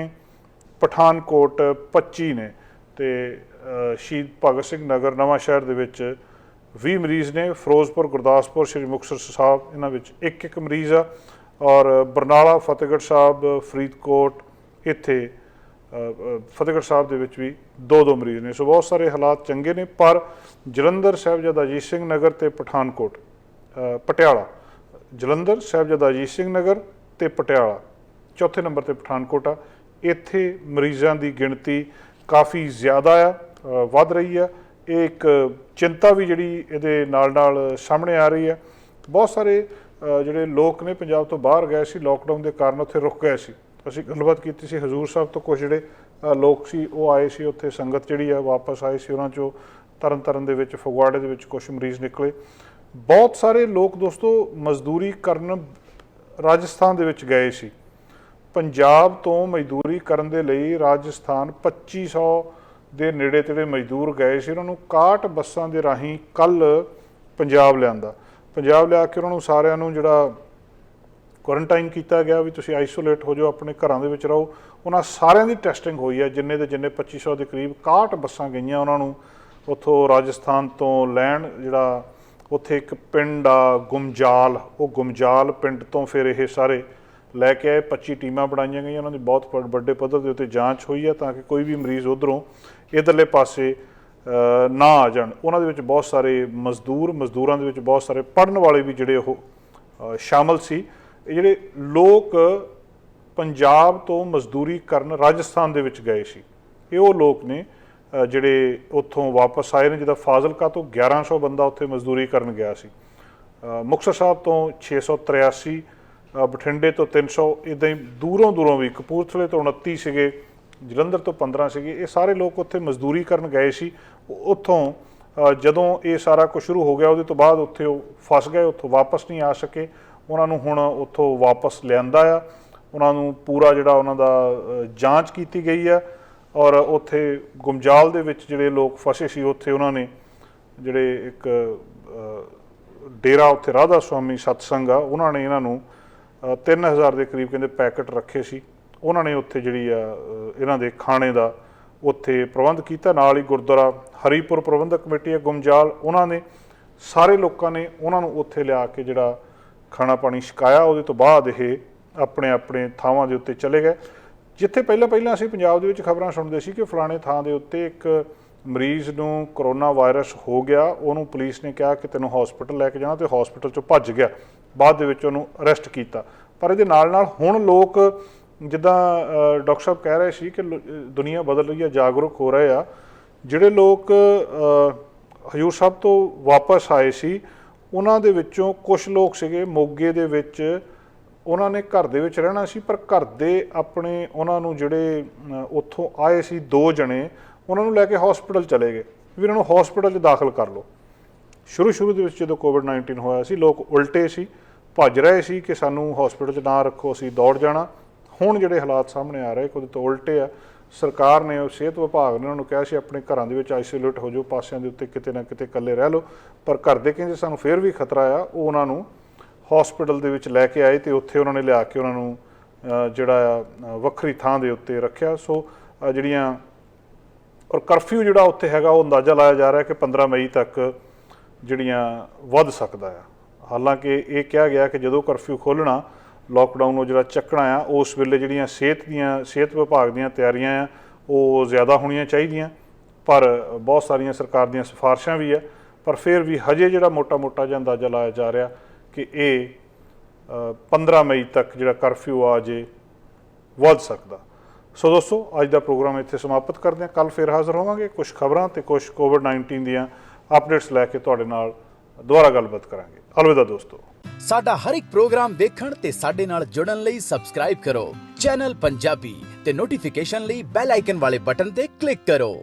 ਪਠਾਨਕੋਟ 25 ਨੇ ਅਤੇ ਸ਼ਹੀਦ ਭਗਤ ਸਿੰਘ ਨਗਰ ਨਵਾਂ ਸ਼ਹਿਰ ਦੇ ਵਿੱਚ 20 ਮਰੀਜ਼ ਨੇ। ਫਿਰੋਜ਼ਪੁਰ, ਗੁਰਦਾਸਪੁਰ, ਸ਼੍ਰੀ ਮੁਕਤਸਰ ਸਾਹਿਬ ਇਹਨਾਂ ਵਿੱਚ ਇੱਕ ਮਰੀਜ਼ ਆ। ਔਰ ਬਰਨਾਲਾ, ਫਤਿਹਗੜ੍ਹ ਸਾਹਿਬ, ਫਰੀਦਕੋਟ, ਇੱਥੇ ਫਤਿਹਗੜ੍ਹ ਸਾਹਿਬ ਦੇ ਵਿੱਚ ਵੀ 2-2 ਮਰੀਜ਼ ਨੇ। ਸੋ ਬਹੁਤ ਸਾਰੇ ਹਾਲਾਤ ਚੰਗੇ ਨੇ, ਪਰ ਜਲੰਧਰ, ਸਾਹਿਬਜ਼ਾਦਾ ਅਜੀਤ ਸਿੰਘ ਨਗਰ ਅਤੇ ਪਠਾਨਕੋਟ, ਪਟਿਆਲਾ, ਜਲੰਧਰ, ਸਾਹਿਬਜ਼ਾਦਾ ਅਜੀਤ ਸਿੰਘ ਨਗਰ ਅਤੇ ਪਟਿਆਲਾ, ਚੌਥੇ ਨੰਬਰ ਤੇ ਪਠਾਨਕੋਟ ਆ। ਇੱਥੇ ਮਰੀਜ਼ਾਂ ਦੀ ਗਿਣਤੀ ਕਾਫੀ ਜ਼ਿਆਦਾ ਆ, ਵੱਧ ਰਹੀ ਆ। ਇਹ ਇੱਕ ਚਿੰਤਾ ਵੀ ਜਿਹੜੀ ਇਹਦੇ ਨਾਲ ਸਾਹਮਣੇ ਆ ਰਹੀ ਹੈ। ਬਹੁਤ ਸਾਰੇ ਜਿਹੜੇ ਲੋਕ ਨੇ ਪੰਜਾਬ ਤੋਂ ਬਾਹਰ ਗਏ ਸੀ, ਲੋਕਡਾਊਨ ਦੇ ਕਾਰਨ ਉੱਥੇ ਰੁਕ ਗਏ ਸੀ। ਅਸੀਂ ਗੱਲਬਾਤ ਕੀਤੀ ਸੀ ਹਜ਼ੂਰ ਸਾਹਿਬ ਤੋਂ ਕੁਝ ਜਿਹੜੇ ਲੋਕ ਸੀ ਉਹ ਆਏ ਸੀ, ਉੱਥੇ ਸੰਗਤ ਜਿਹੜੀ ਆ ਵਾਪਸ ਆਏ ਸੀ। ਉਹਨਾਂ 'ਚੋਂ ਤਰਨਤਾਰਨ ਦੇ ਵਿੱਚ, ਫਗਵਾੜੇ ਦੇ ਵਿੱਚ ਕੁਝ ਮਰੀਜ਼ ਨਿਕਲੇ। ਬਹੁਤ ਸਾਰੇ ਲੋਕ ਦੋਸਤੋ ਮਜ਼ਦੂਰੀ ਕਰਨ ਰਾਜਸਥਾਨ ਦੇ ਵਿੱਚ ਗਏ ਸੀ। ਪੰਜਾਬ ਤੋਂ ਮਜ਼ਦੂਰੀ ਕਰਨ ਦੇ ਲਈ ਰਾਜਸਥਾਨ 2500 ਦੇ ਨੇੜੇ ਤੇੜੇ ਮਜ਼ਦੂਰ ਗਏ ਸੀ। ਉਹਨਾਂ ਨੂੰ 61 ਬੱਸਾਂ ਦੇ ਰਾਹੀਂ ਕੱਲ੍ਹ ਪੰਜਾਬ ਲਿਆਂਦਾ। ਪੰਜਾਬ ਲਿਆ ਕੇ ਉਹਨਾਂ ਨੂੰ ਸਾਰਿਆਂ ਨੂੰ ਜਿਹੜਾ ਕੁਆਰੰਟਾਈਨ ਕੀਤਾ ਗਿਆ ਵੀ ਤੁਸੀਂ ਆਈਸੋਲੇਟ ਹੋ ਜਾਓ, ਆਪਣੇ ਘਰਾਂ ਦੇ ਵਿੱਚ ਰਹੋ। ਉਹਨਾਂ ਸਾਰਿਆਂ ਦੀ ਟੈਸਟਿੰਗ ਹੋਈ ਹੈ, ਜਿੰਨੇ ਦੇ ਜਿੰਨੇ 2500 ਦੇ ਕਰੀਬ 61 ਬੱਸਾਂ ਗਈਆਂ ਉਹਨਾਂ ਨੂੰ ਉੱਥੋਂ ਰਾਜਸਥਾਨ ਤੋਂ ਲੈਣ। ਜਿਹੜਾ ਉੱਥੇ ਇੱਕ ਪਿੰਡ ਆ ਗੁਮਜਾਲ, ਉਹ ਗੁਮਜਾਲ ਪਿੰਡ ਤੋਂ ਫਿਰ ਇਹ ਸਾਰੇ ਲੈ ਕੇ ਆਏ। 25 ਟੀਮਾਂ ਬਣਾਈਆਂ ਗਈਆਂ, ਉਹਨਾਂ ਦੀ ਬਹੁਤ ਵੱਡੇ ਪੱਧਰ ਦੇ ਉੱਤੇ ਜਾਂਚ ਹੋਈ ਹੈ ਤਾਂ ਕਿ ਕੋਈ ਵੀ ਮਰੀਜ਼ ਉੱਧਰੋਂ ਇੱਧਰਲੇ ਪਾਸੇ ਨਾ ਆ ਜਾਣ। ਉਹਨਾਂ ਦੇ ਵਿੱਚ ਬਹੁਤ ਸਾਰੇ ਮਜ਼ਦੂਰਾਂ ਦੇ ਵਿੱਚ ਬਹੁਤ ਸਾਰੇ ਪੜ੍ਹਨ ਵਾਲੇ ਵੀ ਜਿਹੜੇ ਉਹ ਸ਼ਾਮਲ ਸੀ। ਇਹ ਜਿਹੜੇ ਲੋਕ ਪੰਜਾਬ ਤੋਂ ਮਜ਼ਦੂਰੀ ਕਰਨ ਰਾਜਸਥਾਨ ਦੇ ਵਿੱਚ ਗਏ ਸੀ, ਇਹ ਉਹ ਲੋਕ ਨੇ ਜਿਹੜੇ ਉੱਥੋਂ ਵਾਪਸ ਆਏ ਨੇ। ਜਿੱਦਾਂ ਫਾਜ਼ਿਲਕਾ ਤੋਂ 1100 ਬੰਦਾ ਉੱਥੇ ਮਜ਼ਦੂਰੀ ਕਰਨ ਗਿਆ ਸੀ, ਮੁਕਤਸਰ ਸਾਹਿਬ ਤੋਂ 683, ਬਠਿੰਡੇ ਤੋਂ 300, ਇੱਦਾਂ ਹੀ ਦੂਰੋਂ ਵੀ, ਕਪੂਰਥਲੇ ਤੋਂ 29 ਸੀਗੇ, ਜਲੰਧਰ ਤੋਂ 15 ਸੀਗੇ। ਇਹ ਸਾਰੇ ਲੋਕ ਉੱਥੇ ਮਜ਼ਦੂਰੀ ਕਰਨ ਗਏ ਸੀ। ਉੱਥੋਂ ਜਦੋਂ ਇਹ ਸਾਰਾ ਕੁਝ ਸ਼ੁਰੂ ਹੋ ਗਿਆ ਉਹਦੇ ਤੋਂ ਬਾਅਦ ਉੱਥੇ ਉਹ ਫਸ ਗਏ, ਉੱਥੋਂ ਵਾਪਸ ਨਹੀਂ ਆ ਸਕੇ। ਉਹਨਾਂ ਨੂੰ ਹੁਣ ਉੱਥੋਂ ਵਾਪਸ ਲਿਆਂਦਾ ਆ। ਉਹਨਾਂ ਨੂੰ ਪੂਰਾ ਜਿਹੜਾ ਉਹਨਾਂ ਦਾ ਜਾਂਚ ਕੀਤੀ ਗਈ ਆ ਔਰ ਉੱਥੇ ਗੁਮਜਾਲ ਦੇ ਵਿੱਚ ਜਿਹੜੇ ਲੋਕ ਫਸੇ ਸੀ ਉੱਥੇ ਉਹਨਾਂ ਨੇ ਜਿਹੜੇ ਇੱਕ ਡੇਰਾ ਉੱਥੇ ਰਾਧਾ ਸੁਆਮੀ ਸਤਸੰਗ ਆ, ਉਹਨਾਂ ਨੇ ਇਹਨਾਂ ਨੂੰ 3000 ਦੇ ਕਰੀਬ ਕਹਿੰਦੇ ਪੈਕਟ ਰੱਖੇ ਸੀ। ਉਹਨਾਂ ਨੇ ਉੱਥੇ ਜਿਹੜੀ ਆ ਇਹਨਾਂ ਦੇ ਖਾਣੇ ਦਾ ਉੱਥੇ ਪ੍ਰਬੰਧ ਕੀਤਾ। ਨਾਲ ਹੀ ਗੁਰਦੁਆਰਾ ਹਰੀਪੁਰ ਪ੍ਰਬੰਧਕ ਕਮੇਟੀ ਹੈ ਗੁਮਜਾਲ, ਉਹਨਾਂ ਨੇ ਸਾਰੇ ਲੋਕਾਂ ਨੇ ਉਹਨਾਂ ਨੂੰ ਉੱਥੇ ਲਿਆ ਕੇ ਜਿਹੜਾ ਖਾਣਾ ਪਾਣੀ ਛਕਾਇਆ। ਉਹਦੇ ਤੋਂ ਬਾਅਦ ਇਹ ਆਪਣੇ ਥਾਵਾਂ ਦੇ ਉੱਤੇ ਚਲੇ ਗਏ। ਜਿੱਥੇ ਪਹਿਲਾਂ ਅਸੀਂ ਪੰਜਾਬ ਦੇ ਵਿੱਚ ਖਬਰਾਂ ਸੁਣਦੇ ਸੀ ਕਿ ਫਲਾਣੇ ਥਾਂ ਦੇ ਉੱਤੇ ਇੱਕ ਮਰੀਜ਼ ਨੂੰ ਕਰੋਨਾ ਵਾਇਰਸ ਹੋ ਗਿਆ, ਉਹਨੂੰ ਪੁਲਿਸ ਨੇ ਕਿਹਾ ਕਿ ਤੈਨੂੰ ਹਸਪੀਟਲ ਲੈ ਕੇ ਜਾਣਾ, ਤੇ ਹਸਪੀਟਲ 'ਚੋਂ ਭੱਜ ਗਿਆ, ਬਾਅਦ ਦੇ ਵਿੱਚ ਉਹਨੂੰ ਅਰੈਸਟ ਕੀਤਾ। ਪਰ ਇਹਦੇ ਨਾਲ ਹੁਣ ਲੋਕ ਜਿੱਦਾਂ ਡਾਕਟਰ ਸਾਹਿਬ ਕਹਿ ਰਹੇ ਸੀ ਕਿ ਦੁਨੀਆ ਬਦਲ ਰਹੀ ਹੈ, ਜਾਗਰੂਕ ਹੋ ਰਹੇ ਆ। ਜਿਹੜੇ ਲੋਕ ਹਜ਼ੂਰ ਸਾਹਿਬ ਤੋਂ ਵਾਪਸ ਆਏ ਸੀ ਉਹਨਾਂ ਦੇ ਵਿੱਚੋਂ ਕੁਝ ਲੋਕ ਸੀਗੇ ਮੋਗੇ ਦੇ ਵਿੱਚ, ਉਹਨਾਂ ਨੇ ਘਰ ਦੇ ਵਿੱਚ ਰਹਿਣਾ ਸੀ, ਪਰ ਘਰ ਦੇ ਆਪਣੇ ਉਹਨਾਂ ਨੂੰ ਜਿਹੜੇ ਉੱਥੋਂ ਆਏ ਸੀ 2 ਜਣੇ, ਉਹਨਾਂ ਨੂੰ ਲੈ ਕੇ ਹਸਪੀਟਲ ਚਲੇ ਗਏ ਵੀ ਇਹਨਾਂ ਨੂੰ ਹਸਪੀਟਲ 'ਚ ਦਾਖਲ ਕਰ ਲਓ। ਸ਼ੁਰੂ ਦੇ ਵਿੱਚ ਜਦੋਂ ਕੋਵਿਡ-19 ਹੋਇਆ ਸੀ ਲੋਕ ਉਲਟੇ ਸੀ, ਭੱਜ ਰਹੇ ਸੀ ਕਿ ਸਾਨੂੰ ਹਸਪੀਟਲ 'ਚ ਨਾ ਰੱਖੋ, ਅਸੀਂ ਦੌੜ ਜਾਣਾ। ਹੁਣ ਜਿਹੜੇ ਹਾਲਾਤ ਸਾਹਮਣੇ ਆ ਰਹੇ ਉਹਦੇ ਤੋਂ ਉਲਟੇ ਆ। ਸਰਕਾਰ ਨੇ, ਸਿਹਤ ਵਿਭਾਗ ਨੇ ਉਹਨਾਂ ਨੂੰ ਕਿਹਾ ਸੀ ਆਪਣੇ ਘਰਾਂ ਦੇ ਵਿੱਚ ਆਈਸੋਲੇਟ ਹੋ ਜਾਓ, ਪਾਸਿਆਂ ਦੇ ਉੱਤੇ ਕਿਤੇ ਨਾ ਕਿਤੇ ਇਕੱਲੇ ਰਹਿ ਲਓ, ਪਰ ਘਰ ਦੇ ਕਹਿੰਦੇ ਸਾਨੂੰ ਫਿਰ ਵੀ ਖਤਰਾ ਆ। ਉਹ ਉਹਨਾਂ ਨੂੰ ਹਸਪੀਟਲ ਦੇ ਵਿੱਚ ਲੈ ਕੇ ਆਏ ਤੇ ਉੱਥੇ ਉਹਨਾਂ ਨੇ ਲਿਆ ਕੇ ਉਹਨਾਂ ਨੂੰ ਜਿਹੜਾ ਆ ਵੱਖਰੀ ਥਾਂ ਦੇ ਉੱਤੇ ਰੱਖਿਆ। ਸੋ ਜਿਹੜੀਆਂ ਔਰ ਕਰਫਿਊ ਜਿਹੜਾ ਉੱਥੇ ਹੈਗਾ ਉਹ ਅੰਦਾਜ਼ਾ ਲਾਇਆ ਜਾ ਰਿਹਾ ਕਿ 15 ਮਈ ਤੱਕ ਜਿਹੜੀਆਂ ਵੱਧ ਸਕਦਾ ਆ। ਹਾਲਾਂਕਿ ਇਹ ਕਿਹਾ ਗਿਆ ਕਿ ਜਦੋਂ ਕਰਫਿਊ ਖੋਲ੍ਹਣਾ, ਲੋਕਡਾਊਨ ਉਹ ਜਿਹੜਾ ਚੱਕਣਾ ਆ, ਉਸ ਵੇਲੇ ਜਿਹੜੀਆਂ ਸਿਹਤ ਵਿਭਾਗ ਦੀਆਂ ਤਿਆਰੀਆਂ ਆ ਉਹ ਜ਼ਿਆਦਾ ਹੋਣੀਆਂ ਚਾਹੀਦੀਆਂ। ਪਰ ਬਹੁਤ ਸਾਰੀਆਂ ਸਰਕਾਰ ਦੀਆਂ ਸਿਫਾਰਿਸ਼ਾਂ ਵੀ ਆ, ਪਰ ਫਿਰ ਵੀ ਹਜੇ ਜਿਹੜਾ ਮੋਟਾ ਜਿਹਾ ਅੰਦਾਜ਼ਾ ਲਾਇਆ ਜਾ ਰਿਹਾ ਕਿ ਇਹ 15 ਮਈ ਤੱਕ ਜਿਹੜਾ ਕਰਫਿਊ ਆ ਜੇ ਵੱਧ ਸਕਦਾ। ਸੋ ਦੋਸਤੋ, ਅੱਜ ਦਾ ਪ੍ਰੋਗਰਾਮ ਇੱਥੇ ਸਮਾਪਤ ਕਰਦੇ ਹਾਂ। ਕੱਲ੍ਹ ਫਿਰ ਹਾਜ਼ਰ ਹੋਵਾਂਗੇ ਕੁਝ ਖਬਰਾਂ ਤੇ ਕੁਝ ਕੋਵਿਡ-19 ਦੀਆਂ ਅਪਡੇਟਸ ਲੈ ਕੇ ਤੁਹਾਡੇ ਨਾਲ ਦੁਬਾਰਾ ਗੱਲਬਾਤ ਕਰਾਂਗੇ। ਅਲਵਿਦਾ ਦੋਸਤੋ। ਸਾਡਾ ਹਰ ਇੱਕ ਪ੍ਰੋਗਰਾਮ ਦੇਖਣ ਤੇ ਸਾਡੇ ਨਾਲ ਜੁੜਨ ਲਈ ਸਬਸਕ੍ਰਾਈਬ ਕਰੋ ਚੈਨਲ ਪੰਜਾਬੀ ਤੇ ਨੋਟੀਫਿਕੇਸ਼ਨ ਲਈ ਬੈਲ ਆਈਕਨ ਵਾਲੇ ਬਟਨ ਤੇ ਕਲਿੱਕ ਕਰੋ।